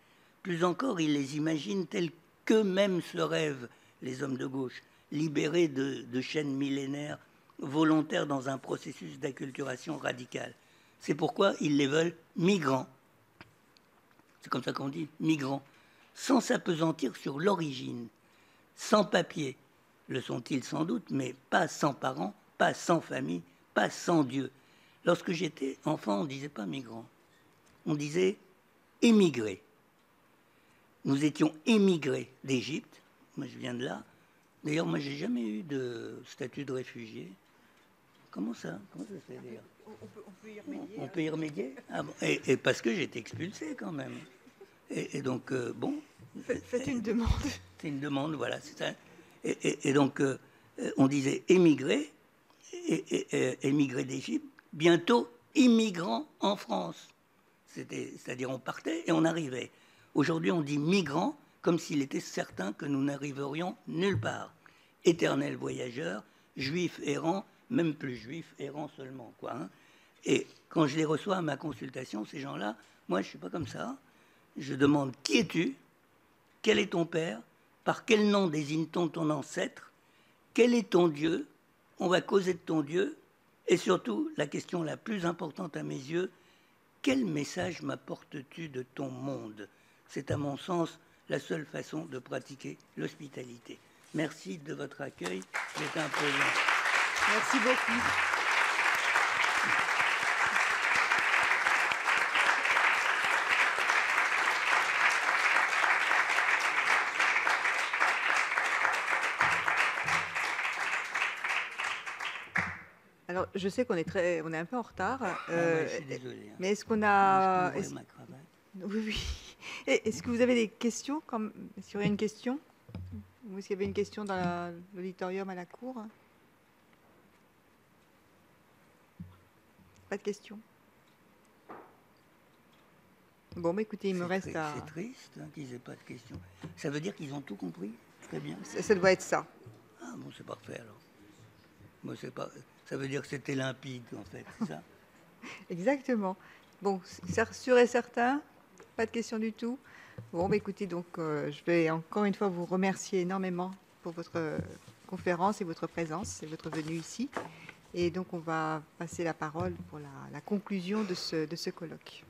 Plus encore, ils les imaginent tels qu'eux-mêmes se rêvent, les hommes de gauche, libérés de chaînes millénaires, volontaires dans un processus d'acculturation radicale. C'est pourquoi ils les veulent migrants. C'est comme ça qu'on dit, migrants. Sans s'apesantir sur l'origine, sans papier. Le sont-ils sans doute, mais pas sans parents, pas sans famille, pas sans Dieu. Lorsque j'étais enfant, on ne disait pas migrants. On disait émigrés. Nous étions émigrés d'Égypte. Moi, je viens de là. D'ailleurs, moi, j'ai jamais eu de statut de réfugié. Comment ça se fait, d'ailleurs ? On peut y remédier. On peut y remédier ah bon. Et parce que j'ai été expulsé, quand même. Et donc, bon... Faites une demande. C'est une demande, voilà, c'est ça. Et donc, on disait émigrés, émigrés d'Égypte, bientôt immigrants en France. C'est-à-dire on partait et on arrivait. Aujourd'hui, on dit migrants comme s'il était certain que nous n'arriverions nulle part. Éternels voyageurs, juifs errants, même plus juifs errants seulement, quoi. Et quand je les reçois à ma consultation, ces gens-là, moi, je ne suis pas comme ça. Je demande qui es-tu ? Quel est ton père ? Par quel nom désigne-t-on ton ancêtre ? Quel est ton Dieu ? On va causer de ton Dieu. Et surtout, la question la plus importante à mes yeux, quel message m'apportes-tu de ton monde ? C'est à mon sens la seule façon de pratiquer l'hospitalité. Merci de votre accueil. J'étais un plaisir. Merci beaucoup. Alors, je sais qu'on est on est un peu en retard. Ouais, je suis désolé. Mais est-ce qu'on a... Je ma cravate. Oui, oui. Est-ce que vous avez des questions Est-ce qu'il y aurait une question Ou est-ce qu'il y avait une question dans l'auditorium à la cour? Pas de questions. Bon, bah, écoutez, il me reste à... C'est triste qu'ils n'aient pas de questions. Ça veut dire qu'ils ont tout compris. Très bien. Ça doit être ça. Ah bon, c'est parfait alors. Moi, c'est pas... Ça veut dire que c'était limpide, en fait, c'est ça? Exactement. Bon, c'est sûr et certain, pas de questions du tout. Bon, bah, écoutez, donc, je vais encore une fois vous remercier énormément pour votre conférence et votre présence et votre venue ici. Et donc, on va passer la parole pour la conclusion de ce colloque.